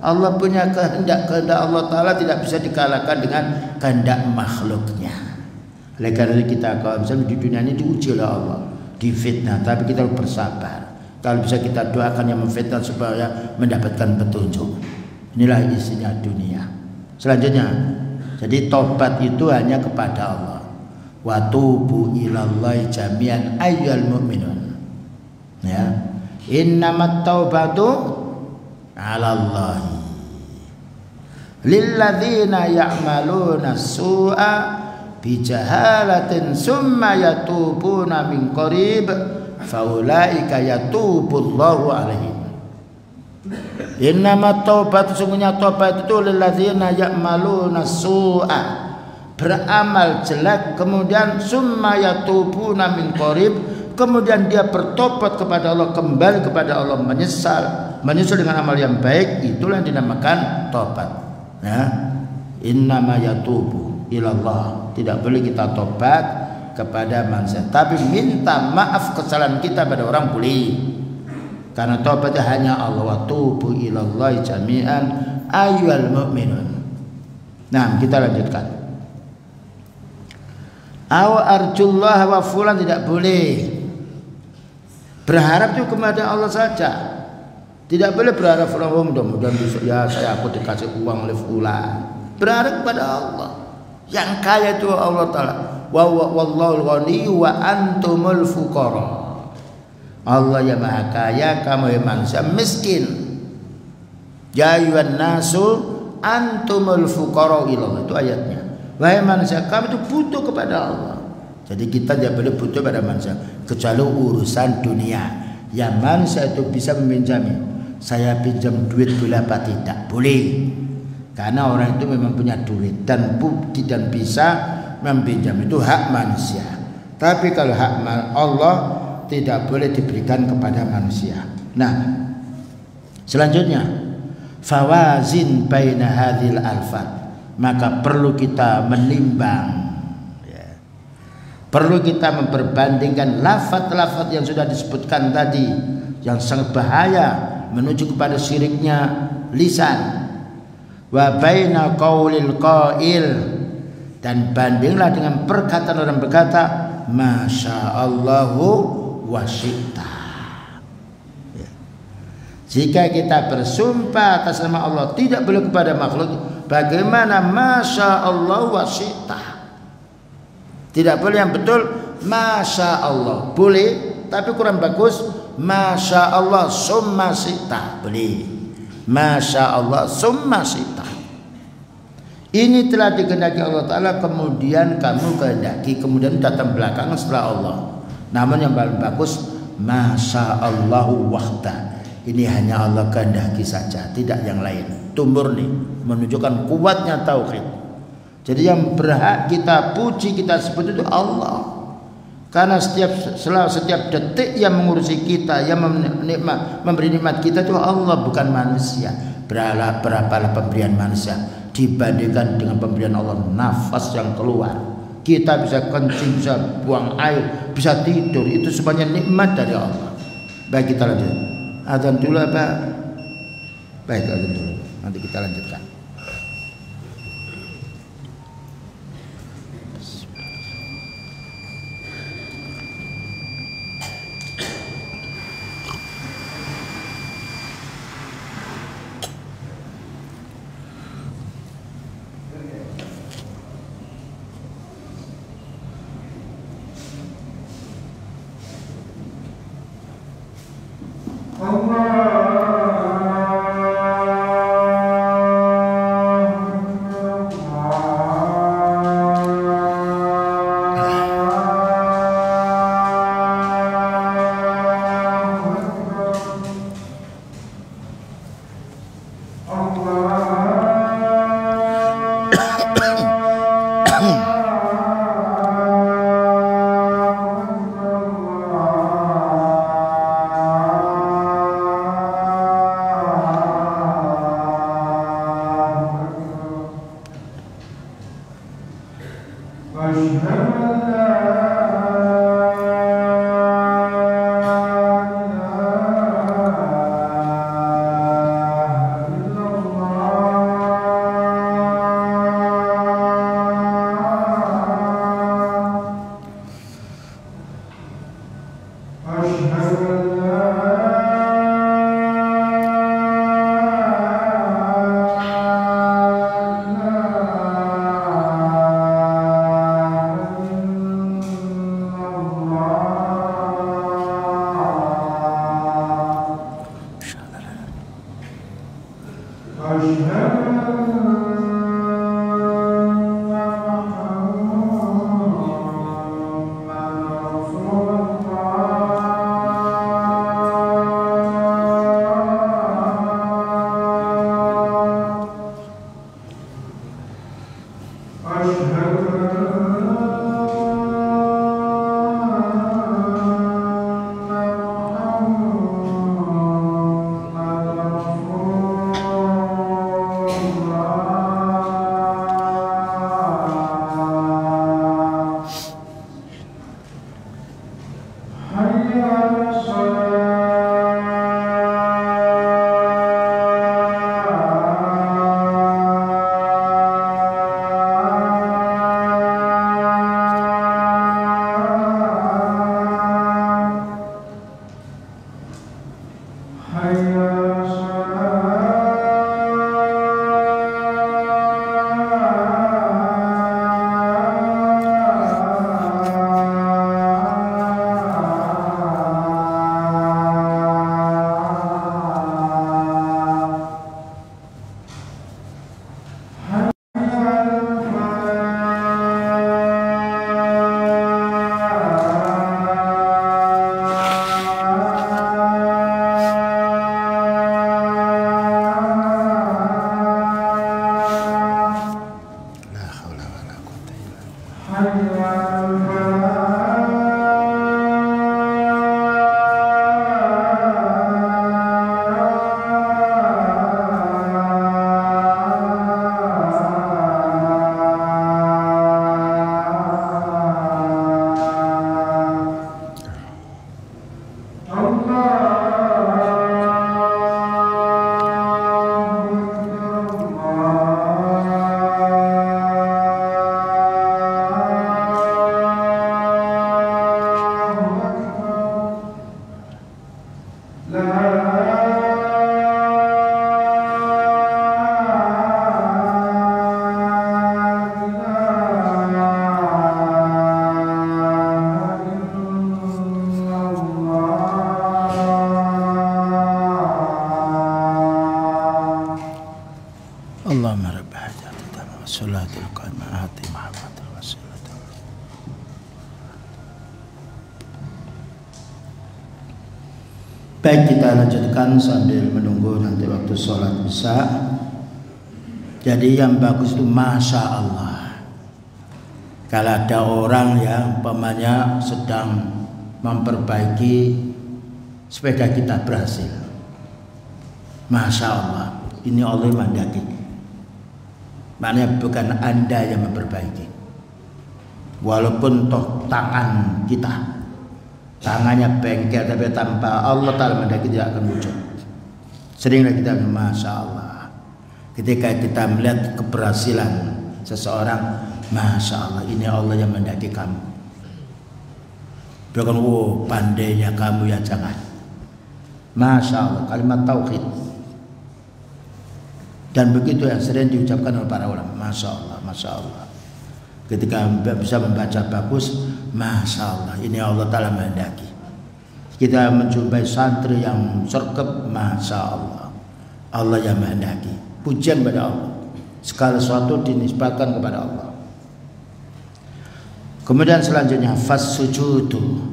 Allah punya kehendak Allah Ta'ala tidak bisa dikalahkan dengan kehendak makhluknya. Oleh karena kita, kalau misalnya di dunia ini diuji oleh Allah, difitnah, tapi kita harus bersabar. Kalau bisa kita doakan yang memfitnah supaya mendapatkan petunjuk. Inilah isinya dunia. Selanjutnya, jadi tobat itu hanya kepada Allah. Wa tubu ilallahi jami'an ayyuhal mu'minun. Ya. Innamat taubatu 'alallahi lilladzina ya'maluna su'a bijahalatin summa yatubuna min qarib faulaika yatubullahu 'alaihim. Innamat taubatu, sungguhnya tobat itu lilladzina ya'maluna su'a, beramal jelek kemudian summa yatubuna min qarib, kemudian dia bertobat kepada Allah, kembali kepada Allah, menyesal dengan amal yang baik, itulah yang dinamakan tobat. Ya, innama yatubu ilallah. Tidak boleh kita tobat kepada manusia, tapi minta maaf kesalahan kita pada orang boleh, karena tobatnya hanya Allah. Wa tubu ilallahi jami'an ayyuhal mu'minun. Nah, kita lanjutkan. Aw arjullah wa fulan, tidak boleh berharap itu kepada Allah saja. Tidak boleh berharap mudah-mudahan besok ya aku dikasih uang oleh fulan. Berharap kepada Allah. Yang kaya itu Allah Ta'ala. Wallahul ghani wa antumul fuqara. Allah yang maha kaya, kamu yang manusia miskin. Ya ayyuhan nasu antumul fuqara ilallah. Itu ayatnya. Wahai manusia, kamu itu butuh kepada Allah. Jadi kita tidak boleh butuh pada manusia kecuali urusan dunia. Yang manusia itu bisa meminjami. Saya pinjam duit boleh apa tidak? Boleh. Karena orang itu memang punya duit dan bisa meminjam, itu hak manusia. Tapi kalau hak Allah tidak boleh diberikan kepada manusia. Nah, selanjutnya fawazin baina hadhil alfat. Maka perlu kita menimbang, ya. Perlu kita memperbandingkan lafaz-lafaz yang sudah disebutkan tadi yang sangat bahaya menuju kepada syiriknya lisan, wa baina qaulil qail, dan bandinglah dengan perkataan orang berkata masyaallahu wa syi'ta. Ya. Jika kita bersumpah atas nama Allah tidak boleh kepada makhluk, bagaimana masyaallahu wa syi'ta? Tidak boleh yang betul masyaallah. Boleh, tapi kurang bagus masyaallah summa syi'ta. Boleh. Masyaallah summa syi'ta. Ini telah dikehendaki Allah Ta'ala, kemudian kamu kehendaki, kemudian datang belakangan setelah Allah. Namun yang paling bagus masyaallahu wahda. Ini hanya Allah kehendaki saja, tidak yang lain. Itu murni menunjukkan kuatnya tauhid. Jadi yang berhak kita puji, kita sebut itu Allah. Karena setiap detik yang mengurusi kita, yang memberi nikmat kita itu Allah, bukan manusia. Berapalah pemberian manusia dibandingkan dengan pemberian Allah. Nafas yang keluar, kita bisa kencing, bisa buang air, bisa tidur, itu semuanya nikmat dari Allah. Baik, kita lanjut. Adzan dulu apa? Baik, adzan dulu. Nanti kita lanjutkan. Hayya Allahumma rabb hajati wa salatul qaimat Muhammadul Rasulullah. Baik, kita lanjutkan sambil menunggu nanti waktu sholat Isya. Jadi yang bagus itu Masya Allah. Kalau ada orang yang umpamanya sedang memperbaiki sepeda kita berhasil, Masya Allah, ini Allah mandaki. Maknanya bukan Anda yang memperbaiki. Walaupun toh tangan kita, tangannya bengkel, tapi tanpa Allah Ta'ala mandaki tidak akan wujud. Seringlah kita Masya Allah. Ketika kita melihat keberhasilan seseorang, Masya Allah, ini Allah yang mandaki kamu. Bukan, oh pandainya kamu ya, jangan. Masya Allah, kalimat tauhid. Dan begitu yang sering diucapkan oleh para ulama. Masya Allah, Masya Allah. Ketika bisa membaca bagus, Masya Allah, ini Allah Ta'ala menghendaki. Kita menjumpai santri yang sergap, Masya Allah, Allah yang menghendaki. Pujian pada Allah. Segala sesuatu dinisbatkan kepada Allah. Kemudian selanjutnya fas sujudu,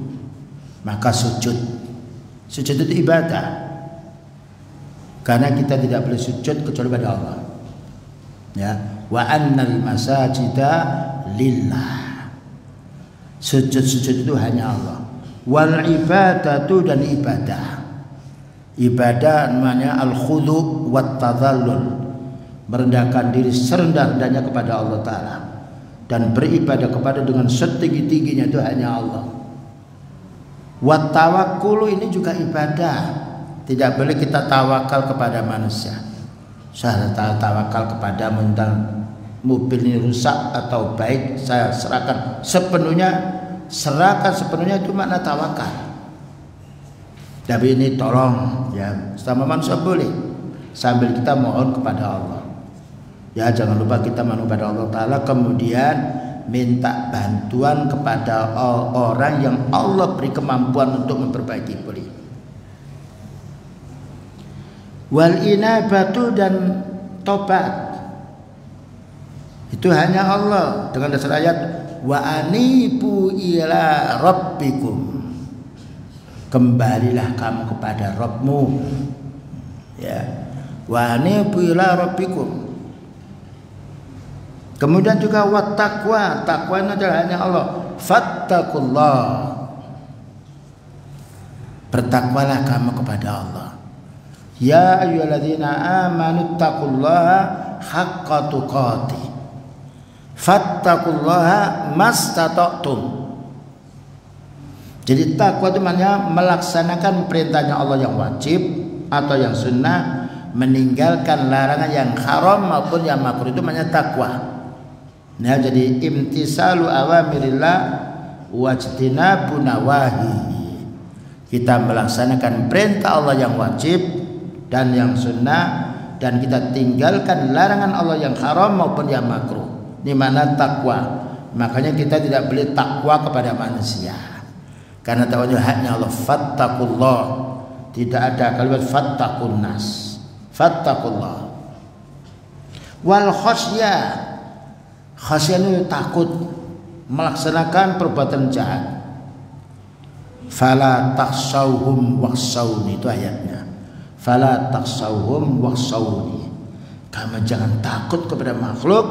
maka sujud. Sujud itu ibadah. Karena kita tidak boleh sujud kecuali pada Allah. Ya, wa annal masajida lillah. Sujud-sujud itu hanya Allah. Wal ibadatu, dan ibadah. Ibadah namanya al-khudu' wat tadhallul. Merendahkan diri serendah-rendahnya kepada Allah Ta'ala. Dan beribadah kepada dengan setinggi-tingginya itu hanya Allah. Wat tawakkulu, ini juga ibadah. Tidak boleh kita tawakal kepada manusia. Saya tawakal kepada mobil ini rusak atau baik, saya serahkan sepenuhnya. Serahkan sepenuhnya itu makna tawakal. Tapi ini tolong ya, sama manusia boleh, sambil kita mohon kepada Allah. Ya, jangan lupa kita mohon kepada Allah Ta'ala, kemudian minta bantuan kepada orang yang Allah beri kemampuan untuk memperbaiki boleh. Wal inabatu, dan tobat itu hanya Allah dengan dasar ayat wa anibu ila rabbikum, kembalilah kamu kepada Rabbmu, ya, wa anibu ila rabbikum. Kemudian juga wat taqwa, takwa itu adalah hanya Allah. Fattaqullah, bertakwalah kamu kepada Allah. Ya ayyuhalladzina amanu taqullaha haqqa tuqatih fattaqullaha mastata'tum. Jadi takwa itu maknanya melaksanakan perintahnya Allah yang wajib atau yang sunnah, meninggalkan larangan yang haram maupun yang makruh, itu maknanya takwa. Nah, jadi imtisalu awamirillah wajtinabu nawahi. Kita melaksanakan perintah Allah yang wajib dan yang sunnah, dan kita tinggalkan larangan Allah yang haram maupun yang makruh. Ini mana takwa. Makanya kita tidak boleh takwa kepada manusia, karena takwa itu haknya Allah. Fattaqullah, tidak ada kalimat fattaqun nas. Fattaqullah. Wal khasyah, khasyah itu takut melaksanakan perbuatan jahat. Fala takhshawhum wakhshawni, itu ayatnya. Fala takhshawhum wakhshawni, kamu jangan takut kepada makhluk,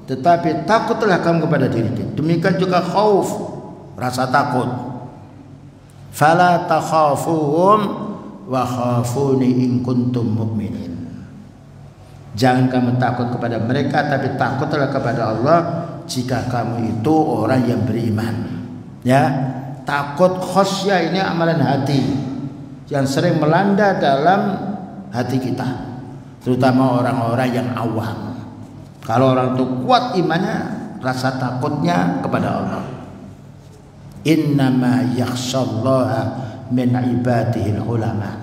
tetapi takutlah kamu kepada diri. Demikian juga khauf, rasa takut. Fala takhafuhum wa khafuni in kuntum mu'minin, jangan kamu takut kepada mereka, tapi takutlah kepada Allah jika kamu itu orang yang beriman. Ya, takut khasyah ini amalan hati yang sering melanda dalam hati kita, terutama orang-orang yang awam. Kalau orang itu kuat imannya, rasa takutnya kepada Allah. Innama yakhshallaha min ibadihil ulama.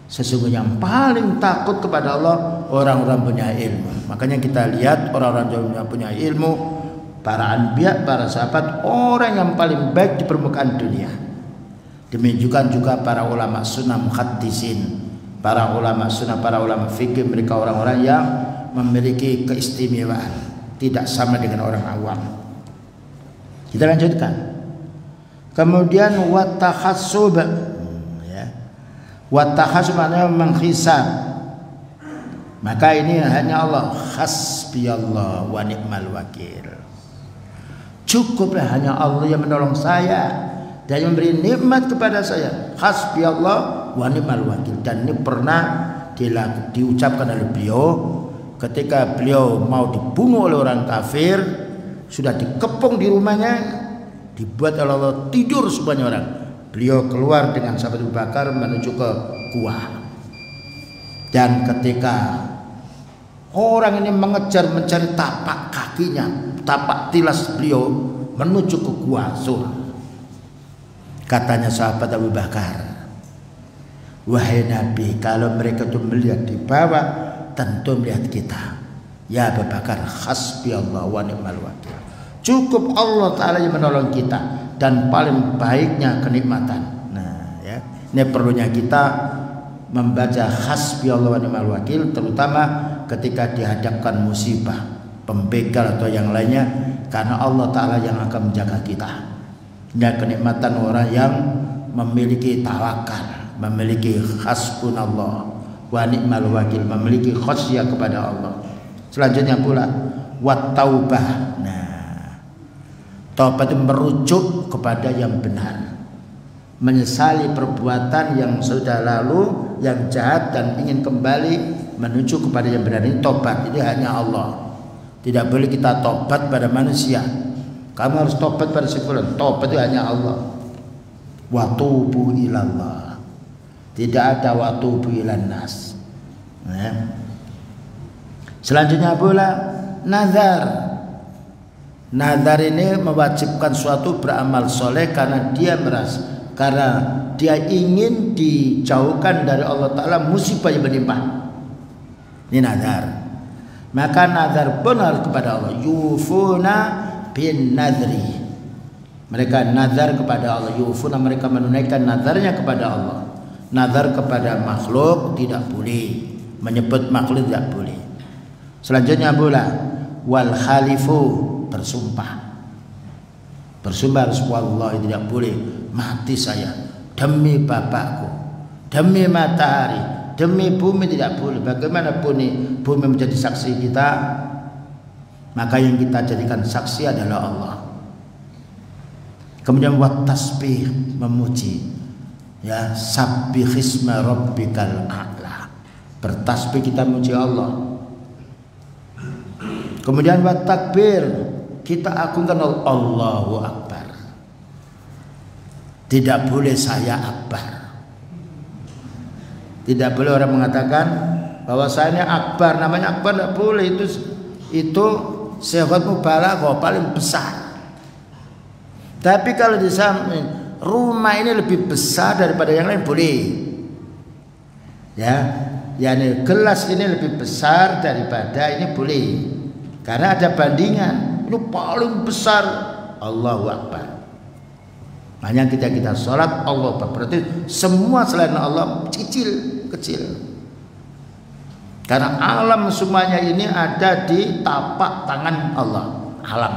Sesungguhnya yang paling takut kepada Allah orang-orang punya ilmu. Makanya kita lihat orang-orang yang punya ilmu, para anbiya, para sahabat, orang yang paling baik di permukaan dunia. Demikian juga para ulama sunnah muhaddisin, para ulama sunnah, para ulama fikih, mereka orang-orang yang memiliki keistimewaan, tidak sama dengan orang awam. Kita lanjutkan. Kemudian watakhassub, ya. Watakhassub maknanya menghisab. Maka ini hanya Allah, hasbiyallah wa ni'mal wakil. Cukuplah hanya Allah yang menolong saya dan yang memberi nikmat kepada saya. Hasbiyallah wa ni'mal wakil. Dan ini pernah diucapkan oleh beliau ketika beliau mau dibunuh oleh orang kafir, sudah dikepung di rumahnya, dibuat oleh Allah tidur semuanya orang. Beliau keluar dengan sahabat Abu Bakar menuju ke gua. Dan ketika orang ini mengejar mencari tapak kakinya, tapak tilas beliau menuju ke gua Sur. Katanya sahabat Abu Bakar, wahai Nabi, kalau mereka itu melihat di bawah, tentu melihat kita. Ya Abu Bakar, hasbi Allah wa ni'mal wakil. Cukup Allah Ta'ala yang menolong kita, dan paling baiknya kenikmatan. Nah, ya, ini perlunya kita membaca hasbi Allah wa ni'mal wakil, terutama ketika dihadapkan musibah, pembegal atau yang lainnya, karena Allah Ta'ala yang akan menjaga kita. Ini kenikmatan orang yang memiliki tawakal, memiliki hasbunallah wa ni'mal wakil, memiliki khasyah kepada Allah. Selanjutnya pula wat taubah. Nah, taubat itu merujuk kepada yang benar, menyesali perbuatan yang sudah lalu, yang jahat, dan ingin kembali menuju kepada yang benar. Ini taubat, ini hanya Allah. Tidak boleh kita taubat pada manusia. Kamu harus taubat pada sekulen. Taubat itu hanya Allah. Wa tubu ilallah. Tidak ada wa tubu ilan nas. Nah. Selanjutnya pula nazar. Nazar ini mewajibkan suatu beramal soleh karena dia merasa, karena dia ingin dijauhkan dari Allah Ta'ala musibah yang menimpa. Ini nazar. Maka nazar pun harus kepada Allah. Yufuna bin nadri. Mereka nazar kepada Allah. Yufuna, mereka menunaikan nazarnya kepada Allah. Nazar kepada makhluk tidak boleh, menyebut makhluk tidak boleh. Selanjutnya pula wal khalifu, bersumpah. Bersumpah harus wallahi, tidak boleh mati saya demi bapakku, demi matahari, demi bumi, tidak boleh. Bagaimanapun bumi menjadi saksi kita, maka yang kita jadikan saksi adalah Allah. Kemudian wat tasbih, memuji, ya, sabbihisma rabbikal a'la, bertasbih kita memuji Allah. Kemudian wat takbir, kita agungkan Allahu Akbar. Tidak boleh saya akbar. Tidak boleh orang mengatakan bahwasanya akbar, namanya akbar tidak boleh. Itu sifat mubalaghah paling besar. Tapi kalau di samping rumah ini lebih besar daripada yang lain boleh. Ya, yakni gelas ini lebih besar daripada ini boleh. Karena ada bandingan, ini paling besar, Allahu Akbar. Makanya kita sholat Allah Akbar, berarti semua selain Allah kecil. Karena alam semuanya ini ada di tapak tangan Allah. Alam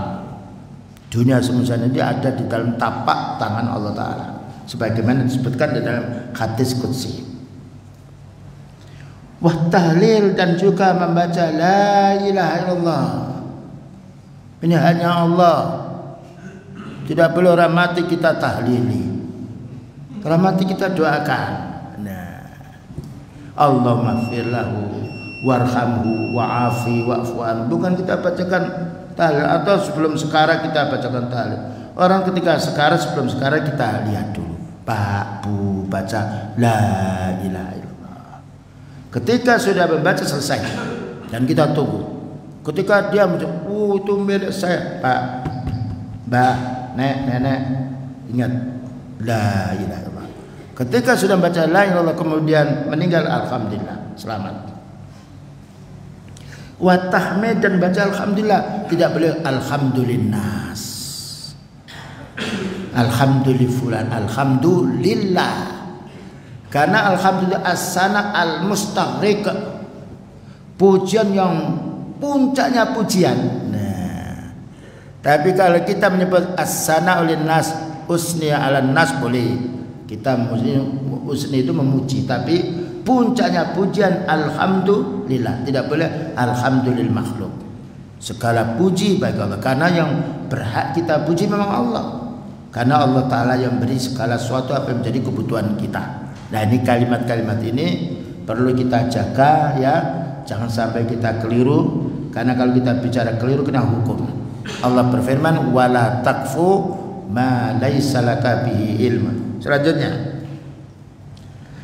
dunia semuanya ini ada di dalam tapak tangan Allah Ta'ala, sebagaimana disebutkan di dalam hadis qudsi. Wah tahlil, dan juga membaca la ilaha illallah. Ini hanya Allah. Tidak boleh orang mati kita tahlili. Orang mati kita doakan. Nah, Allahumma ighfir lahu warhamhu wa'afi wa'fu an. Bukan kita bacakan tahlil, atau sebelum sekarang kita bacakan tahlil. Orang ketika sekarang, sebelum sekarang kita lihat dulu, Pak Bu baca la ilaha illallah. Ketika sudah membaca selesai, dan kita tunggu. Ketika dia menjawab, itu milik saya, Pak, Mbak, Nek, Nenek, ingat la ilaha illallah. Ketika sudah baca la ilaha illallah kemudian meninggal, alhamdulillah, selamat. Wa tahmid dan baca alhamdulillah, tidak boleh alhamdulillas. Alhamdulillah fulan, alhamdulillah. Karena alhamdulillah as-sana al-mustaghriq, pujian yang puncaknya pujian. Nah, tapi kalau kita menyebut as-sana ulin nas, usniya ala nas, boleh. Kita usni itu memuji, tapi puncaknya pujian alhamdulillah, tidak boleh alhamdulillah makhluk. Segala puji bagi Allah, karena yang berhak kita puji memang Allah. Karena Allah Ta'ala yang beri segala sesuatu apa yang menjadi kebutuhan kita. Nah, ini kalimat-kalimat ini perlu kita jaga ya, jangan sampai kita keliru. Karena kalau kita bicara keliru kena hukum. Allah berfirman, wala taqfu ma laisa laka bihi ilmu. Selanjutnya,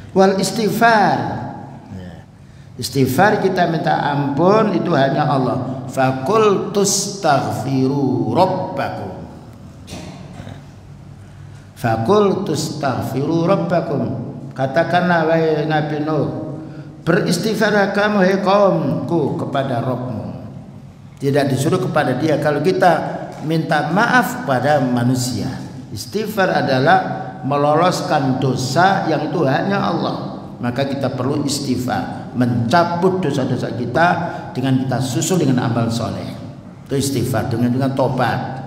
wal istighfar. Istighfar kita minta ampun itu hanya Allah. Faqul tustaghfiru rabbakum. Faqul tustaghfiru rabbakum. Katakanlah wahai Nabi Nuh, beristighfarlah kamu hai kaumku kepada Rabbmu. Tidak disuruh kepada dia. Kalau kita minta maaf pada manusia, istighfar adalah meloloskan dosa yang itu hanya Allah. Maka kita perlu istighfar, mencabut dosa-dosa kita dengan kita susul dengan amal soleh. Itu istighfar dengan tobat.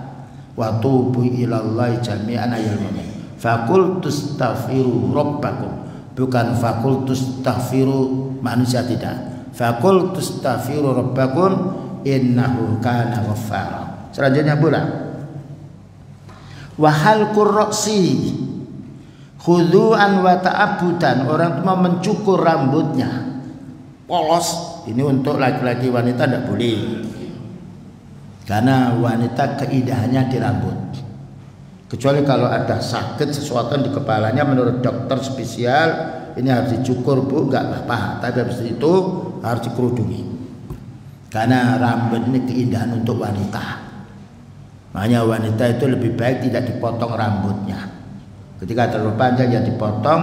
Wa tubu ilallahi jami'an ayyuhal mu'minun. Faqul tustaghfiru rabbakum. Bukan faqul tustaghfiru manusia, tidak. Faqul tustaghfiru rabbakum innahu kana ghaffara. Selanjutnya pula, wa halqur ra'si khudu'an wa ta'abudan. Orang itu mau mencukur rambutnya polos. Ini untuk laki-laki, wanita tidak boleh. Karena wanita keindahannya di rambut. Kecuali kalau ada sakit sesuatu di kepalanya, menurut dokter spesial ini harus dicukur bu, nggak apa-apa. Tapi habis itu harus dikerudungi. Karena rambut ini keindahan untuk wanita. Makanya wanita itu lebih baik tidak dipotong rambutnya. Ketika terlalu panjang ya dipotong,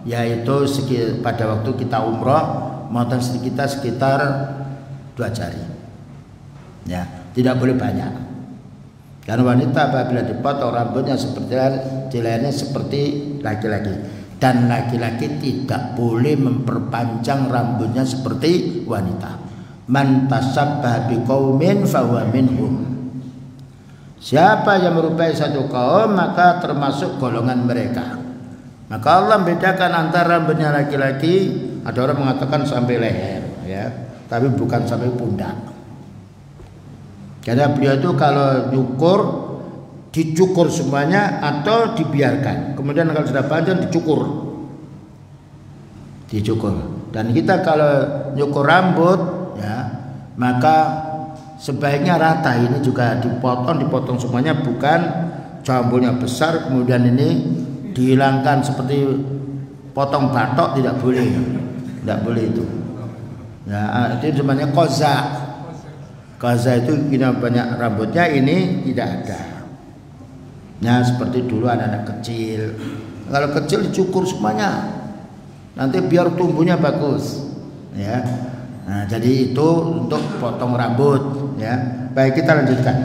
yaitu pada waktu kita umroh, motong kita sekitar 2 jari. Ya, tidak boleh banyak. Karena wanita apabila dipotong rambutnya seperti lehernya seperti laki-laki, dan laki-laki tidak boleh memperpanjang rambutnya seperti wanita. Man tasabbaha biqaumin fahuwa minhum. Siapa yang merupai satu kaum maka termasuk golongan mereka. Maka Allah membedakan antara rambutnya laki-laki, ada orang mengatakan sampai leher ya, tapi bukan sampai pundak. Karena beliau itu kalau nyukur dicukur semuanya atau dibiarkan. Kemudian kalau sudah panjang dicukur. Dan kita kalau nyukur rambut ya, maka sebaiknya rata. Ini juga dipotong semuanya, bukan jambulnya besar kemudian ini dihilangkan seperti potong batok, tidak boleh. Tidak boleh itu. Ya, itu namanya qaza. Qaza itu kita banyak rambutnya, ini tidak ada. Nah, seperti dulu anak-anak kecil. Kalau kecil dicukur semuanya. Nanti biar tumbuhnya bagus. Ya. Nah, jadi itu untuk potong rambut ya. Baik, kita lanjutkan.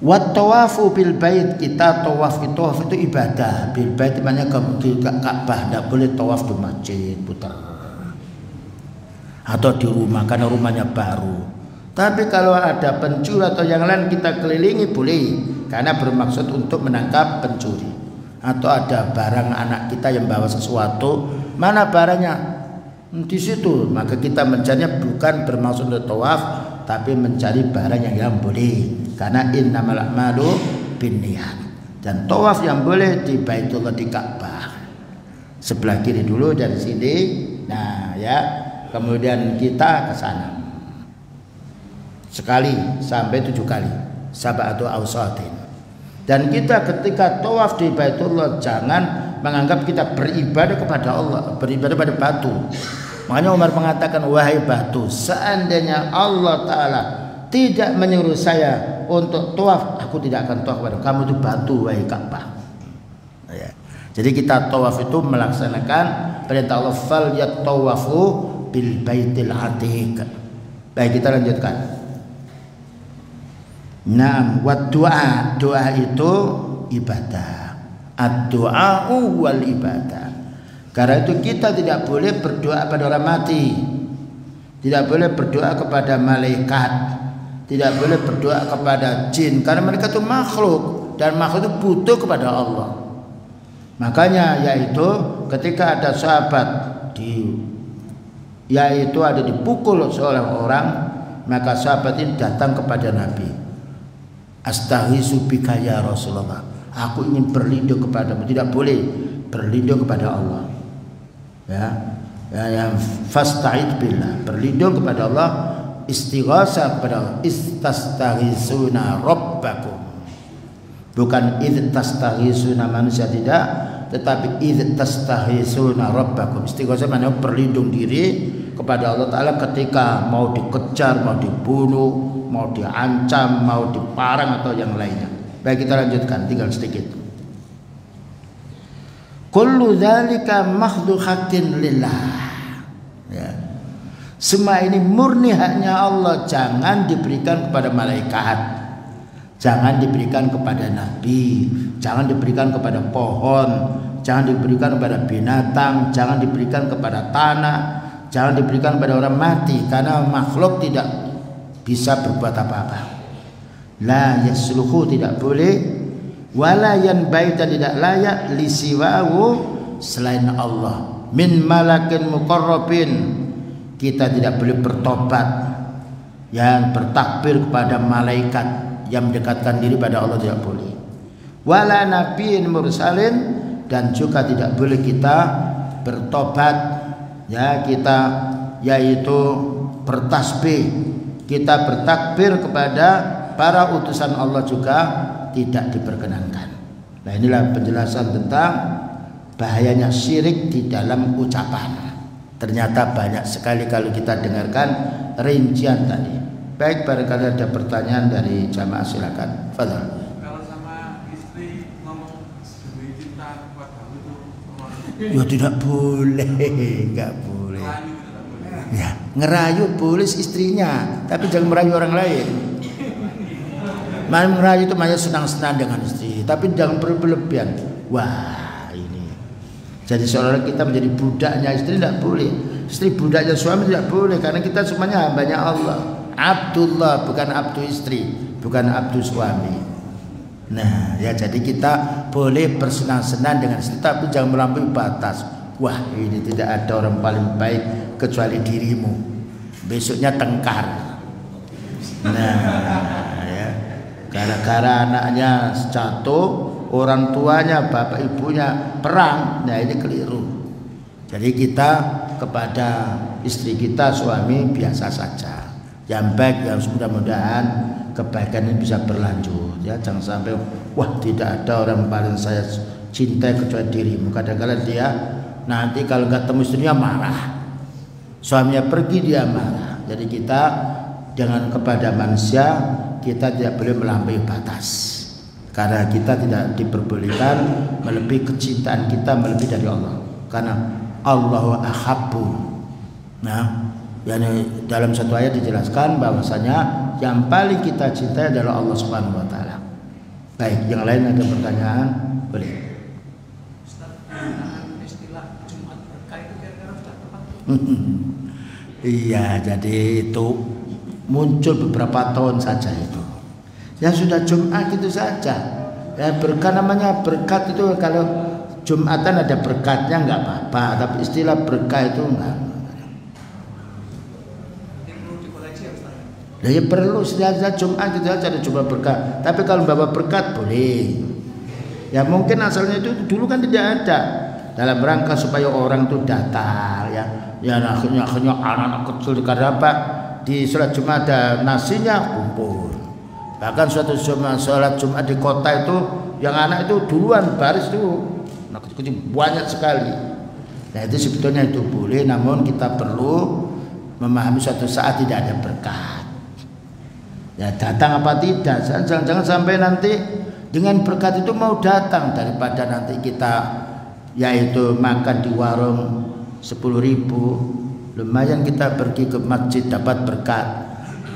Wat tawafu bil bait, kita tawaf itu ibadah. Bil bait namanya ke Ka'bah, tidak boleh tawaf di masjid putar. Atau di rumah karena rumahnya baru. Tapi kalau ada pencuri atau yang lain kita kelilingi boleh, karena bermaksud untuk menangkap pencuri. Atau ada barang anak kita yang bawa sesuatu, mana barangnya? Di situ, maka kita mencarinya bukan bermaksud untuk tawaf, tapi mencari barang yang boleh. Karena innamal a'malu binniyat. Dan tawaf yang boleh di Baitullah, di Ka'bah. Sebelah kiri dulu dari sini. Nah, ya. Kemudian kita ke sana sekali sampai 7 kali, sab'atu awsatin. Dan kita ketika tawaf di Baitullah jangan menganggap kita beribadah kepada Allah, beribadah pada batu. Makanya Umar mengatakan, wahai batu, seandainya Allah Ta'ala tidak menyuruh saya untuk tawaf, aku tidak akan tawaf kepada kamu. Itu batu, wahai Ka'bah. Ya. Jadi kita tawaf itu melaksanakan perintah Allah, fal yatawafu bil baitil atiq. Baik, kita lanjutkan. Naam, wa doa, doa itu ibadah. Ad-du'a wal ibadah. Karena itu kita tidak boleh berdoa pada orang mati, tidak boleh berdoa kepada malaikat, tidak boleh berdoa kepada jin, karena mereka itu makhluk dan makhluk itu butuh kepada Allah. Makanya yaitu ketika ada sahabat yaitu ada dipukul oleh orang, maka sahabat ini datang kepada Nabi. Astaghiitsu bika ya Rasulullah. Aku ingin berlindung kepadamu. Tidak boleh berlindung kepada Allah. Yang fasta'id billah, berlindung kepada Allah, istighasa kepada Allah. Istastaghisuna rabbakum, bukan id tastaghisuna manusia, tidak, tetapi id tastaghisuna rabbakum. Istighasa maknanya berlindung diri kepada Allah Ta'ala ketika mau dikejar, mau dibunuh, mau diancam, mau diparang atau yang lainnya. Baik, kita lanjutkan, tinggal sedikit. Kullu dzalika mahdhu haqqin lillah. Ya. Semua ini murni haknya Allah, jangan diberikan kepada malaikat, jangan diberikan kepada nabi, jangan diberikan kepada pohon, jangan diberikan kepada binatang, jangan diberikan kepada tanah, jangan diberikan kepada orang mati, karena makhluk tidak bisa berbuat apa-apa. La yasluhu, tidak boleh, wala yanbaghi, tidak layak, lisiwahu, selain Allah, min malakin muqarrabin, kita tidak boleh bertobat yang bertakbir kepada malaikat yang mendekatkan diri pada Allah, tidak boleh. Wala nabiyyin mursalin, dan juga tidak boleh kita bertobat, ya, kita yaitu bertasbih, kita bertakbir kepada para utusan Allah juga tidak diperkenankan. Nah, inilah penjelasan tentang bahayanya syirik di dalam ucapan. Ternyata banyak sekali kalau kita dengarkan rincian tadi. Baik, barangkali ada pertanyaan dari jamaah, silakan. Fadhil. Kalau sama istri ngomong demi cinta kepadamu itu, ya tidak boleh, enggak boleh. Ya, ngerayu boleh istrinya, tapi jangan merayu orang lain. Merayu itu hanya senang-senang dengan istri, tapi jangan berlebihan. Wah, ini jadi seolah-olah kita menjadi budaknya istri, tidak boleh. Istri budaknya suami tidak boleh, karena kita semuanya hambanya Allah. Abdullah, bukan abdu istri, bukan abdu suami. Nah, ya, jadi kita boleh bersenang-senang dengan istri, tapi jangan melampaui batas. Wah, ini tidak ada orang paling baik kecuali dirimu. Besoknya tengkar. Nah, ya, gara-gara anaknya jatuh, orang tuanya, bapak ibunya perang. Nah, ini keliru. Jadi kita kepada istri kita, suami, biasa saja. Yang baik, yang mudah-mudahan kebaikan ini bisa berlanjut, ya. Jangan sampai wah, tidak ada orang paling saya cintai kecuali dirimu. Kadang-kadang dia nanti kalau nggak ketemu istrinya marah, suaminya pergi dia marah. Jadi kita dengan kepada manusia kita tidak boleh melampaui batas, karena kita tidak diperbolehkan melebihi kecintaan kita melebihi dari Allah, karena Allahu ahabbu. Nah, yani dalam satu ayat dijelaskan bahwasanya yang paling kita cintai adalah Allah Subhanahu wa taala. Baik, yang lain ada pertanyaan? Boleh. Ustaz, istilah Jumat berkah itu kira-kira sudah tepat? Iya, jadi itu muncul beberapa tahun saja itu. Yang sudah Jumat itu saja. Ya, berkah namanya berkat itu, kalau Jumatan ada berkatnya enggak apa-apa, tapi istilah berkah itu enggak. Ya, perlu setiap Jumat itu saja ada jumlah berkat. Tapi kalau bawa berkat boleh. Ya, mungkin asalnya itu dulu kan tidak ada, dalam rangka supaya orang itu datang, ya. Ya, akhirnya anak-anak kecil karena apa? Di sholat Jumat ada nasinya kumpul. Bahkan suatu sholat Jumat di kota itu yang anak itu duluan baris itu, anak kecil banyak sekali. Nah, itu sebetulnya itu boleh, namun kita perlu memahami suatu saat tidak ada berkat. Ya, datang apa tidak, jangan sampai nanti dengan berkat itu mau datang, daripada nanti kita yaitu makan di warung 10.000, lumayan kita pergi ke masjid dapat berkat.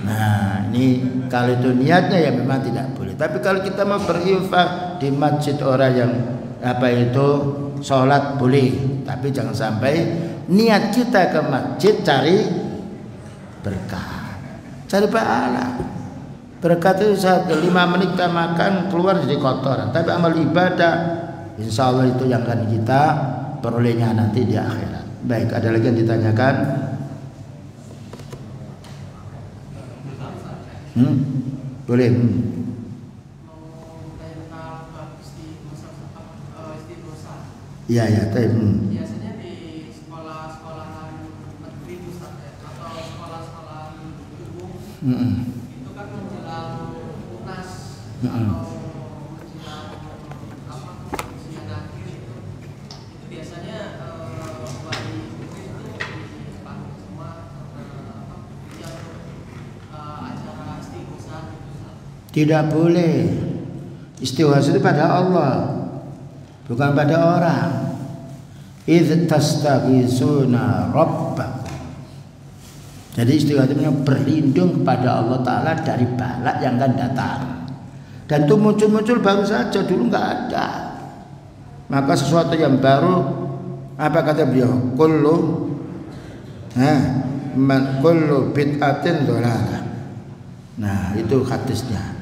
Nah ini kalau itu niatnya ya memang tidak boleh. Tapi kalau kita mau berinfak di masjid orang yang sholat boleh, tapi jangan sampai niat kita ke masjid cari berkah, cari pahala. Berkat itu 5 menit kita makan keluar jadi kotoran, tapi amal ibadah insya Allah itu yang akan kita perolehnya nanti di akhirat. Baik, ada lagi yang ditanyakan? Boleh. Iya ya, biasanya di sekolah-sekolahan negeri Ustaz atau sekolah-sekolah umum itu kan menjelang UNAS atau menjelang ujian akhir itu biasanya wali murid itu dipanggil semua yang acara istighosah. Tidak boleh. Istighosah itu pada Allah, bukan pada orang. Idz tastaghisuna rabbakum. Jadi istighosah itu berlindung kepada Allah Ta'ala dari balak yang akan datang. Dan itu muncul-muncul baru saja, dulu nggak ada. Maka sesuatu yang baru, apa kata beliau? Kullu bid'atin dhalalah. Nah itu hadisnya.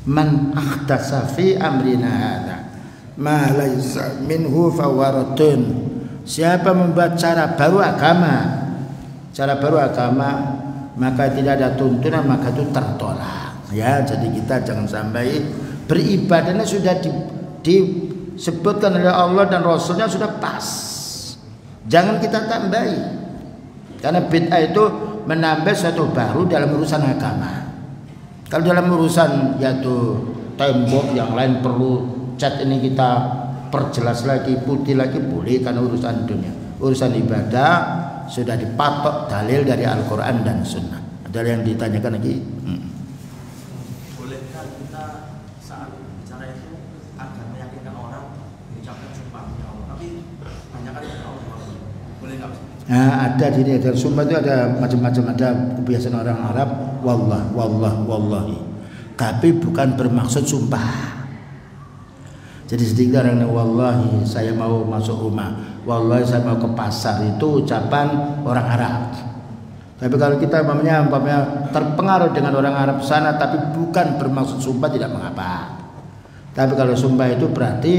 Man ahdasa fi amrina hadza ma laisa minhu fawaratun. Siapa membuat cara baru agama, maka tidak ada tuntunan, maka itu tertolak. Ya, jadi kita jangan sampai beribadahnya sudah disebutkan oleh Allah dan Rasulnya sudah pas. Jangan kita tambahi. Karena bid'ah itu menambah sesuatu baru dalam urusan agama. Kalau dalam urusan yaitu tembok yang lain perlu cat ini kita perjelas lagi, putih lagi, boleh, karena urusan dunia. Urusan ibadah sudah dipatok dalil dari Al-Quran dan Sunnah. Ada yang ditanyakan lagi? Bolehkah kita saat bicara itu agar meyakinkan orang mengucapkan sumpah ya Allah, tapi banyak kan Allah, boleh nggak? Nah, ada di sini dari sumpah itu ada macam-macam. Ada kebiasaan orang Arab, wallahi, tapi bukan bermaksud sumpah. Jadi sedikit orang yang wallahi saya mau masuk rumah, wallahi saya mau ke pasar, itu ucapan orang Arab. Tapi kalau kita umpamanya terpengaruh dengan orang Arab sana tapi bukan bermaksud sumpah, tidak mengapa. Tapi kalau sumpah itu berarti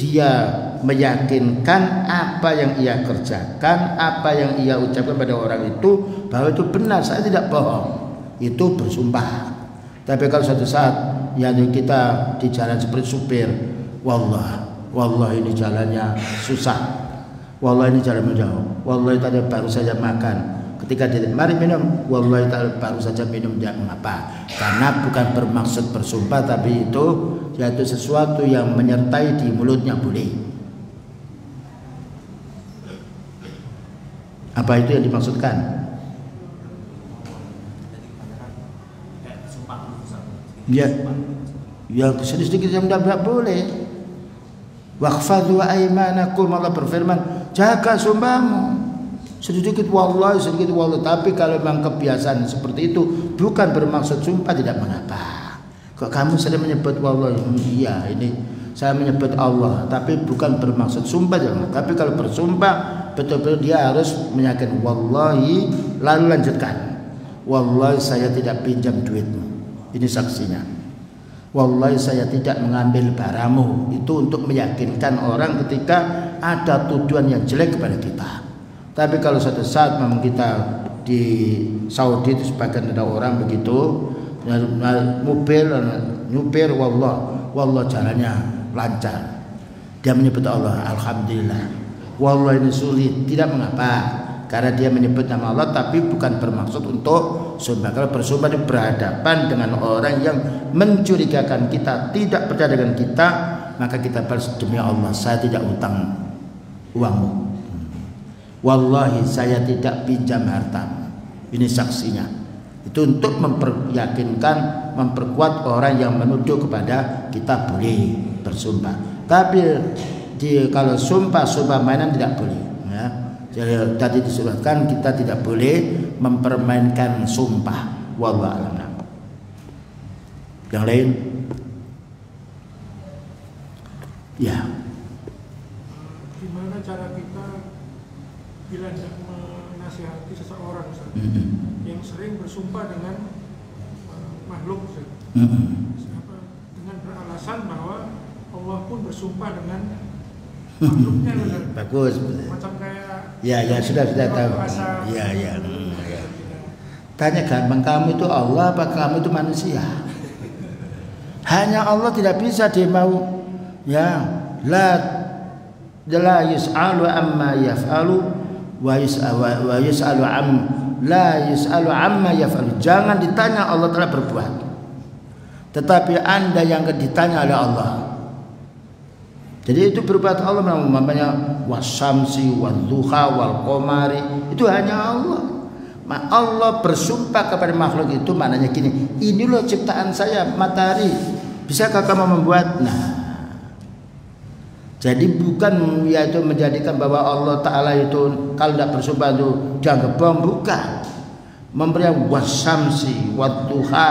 dia meyakinkan apa yang ia kerjakan, apa yang ia ucapkan pada orang itu bahwa itu benar, saya tidak bohong. Itu bersumpah. Tapi kalau suatu saat ya kita di jalan seperti supir, wallah ini jalannya susah, wallah ini jalan menjauh, wallah tadi baru saja makan, ketika dia mari minum, wallah tadi baru saja minum, jangan mengapa, karena bukan bermaksud bersumpah, tapi itu yaitu sesuatu yang menyertai di mulutnya boleh. Apa itu yang dimaksudkan? Ya sedikit yang tidak boleh. Waqfadhu aimanakum, Allah berfirman, jaga sumpahmu. Sedikit wallahi, sedikit wallahi. Tapi kalau memang kebiasaan seperti itu bukan bermaksud sumpah, tidak mengapa. Kok kamu sering menyebut wallahi? Iya, ini saya menyebut Allah, tapi bukan bermaksud sumpah, jangan. Tapi kalau bersumpah betul-betul dia harus meyakinkan wallahi, lalu lanjutkan. Wallahi saya tidak pinjam duitmu. Ini saksinya. Wallahi saya tidak mengambil barangmu. Itu untuk meyakinkan orang ketika ada tuduhan yang jelek kepada kita. Tapi kalau suatu saat memang kita di Saudi itu sebagian ada orang begitu, nyupir wallah jalannya lancar, dia menyebut Allah, alhamdulillah. Wallah ini sulit, tidak mengapa, karena dia menyebut nama Allah tapi bukan bermaksud untuk sumpah. Kalau bersumpah itu berhadapan dengan orang yang mencurigakan kita, tidak percaya dengan kita, maka kita balas, demi Allah saya tidak utang uangmu, wallahi saya tidak pinjam hartamu. Ini saksinya. Itu untuk memperyakinkan, memperkuat orang yang menuduh kepada kita boleh bersumpah. Tapi kalau sumpah mainan tidak boleh. Ya. Jadi tadi disebutkan kita tidak boleh mempermainkan sumpah. Wallahu a'lam. Yang lain? Ya. Gimana cara kita bila hendak menasihati seseorang Ustaz, yang sering bersumpah dengan makhluk Ustaz, dengan beralasan bahwa Allah pun bersumpah dengan makhluknya Ustaz. Bagus. Macam kayak Ya sudah tahu. Ya. Tanya gampang, kamu itu Allah apa kamu itu manusia? Hanya Allah tidak bisa dia mau. Ya, la yus'alu amma yaf'alu wa yus'alu amma yaf'alu. Jangan ditanya Allah telah berbuat. Tetapi Anda yang ditanya oleh Allah. Jadi itu berbuat Allah namanya wasamsi wadduha wal qamari. Itu hanya Allah. Allah bersumpah kepada makhluk itu maknanya gini, ini loh ciptaan saya matahari, bisakah kamu membuat? Jadi bukan yaitu menjadikan bahwa Allah Ta'ala itu kalau tidak bersumpah itu dianggap bohong, bukan. Memberi wasamsi wadduha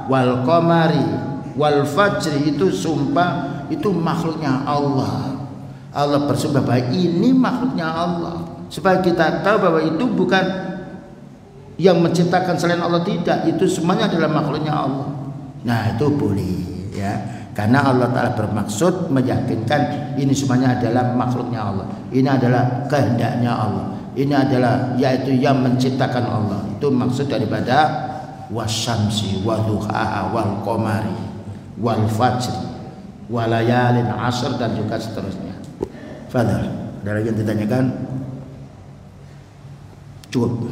wal qamari wal fajri, itu sumpah, itu makhluknya Allah. Allah bersumpah bahwa ini makhluknya Allah, supaya kita tahu bahwa itu bukan yang menciptakan selain Allah, tidak, itu semuanya adalah makhluknya Allah. Nah itu boleh ya, karena Allah Ta'ala bermaksud meyakinkan ini semuanya adalah makhluknya Allah, ini adalah kehendaknya Allah, ini adalah yaitu yang menciptakan Allah. Itu maksud daripada wasyamsi wadduha wal qamari wal fajri walayalin asr dan juga seterusnya. Fadhal, ada lagi yang ditanyakan? Cukup.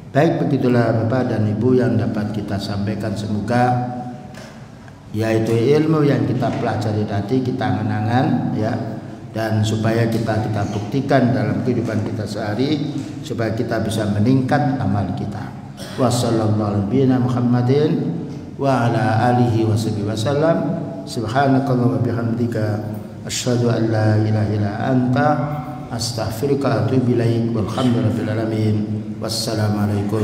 Baik, begitulah Bapak dan Ibu yang dapat kita sampaikan. Semoga yaitu ilmu yang kita pelajari tadi kita angan-angan ya, dan supaya kita buktikan dalam kehidupan kita sehari, supaya kita bisa meningkat amal kita. Wassallallahu ala Muhammadin wa ala alihi wasallam. Subhanakallahumma bihamdika asyhadu an la ilaha illa anta astaghfiruka wa atubu ilaik. Walhamdulillahil alamin. Wassalamualaikum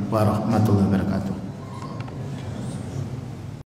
warahmatullahi wabarakatuh.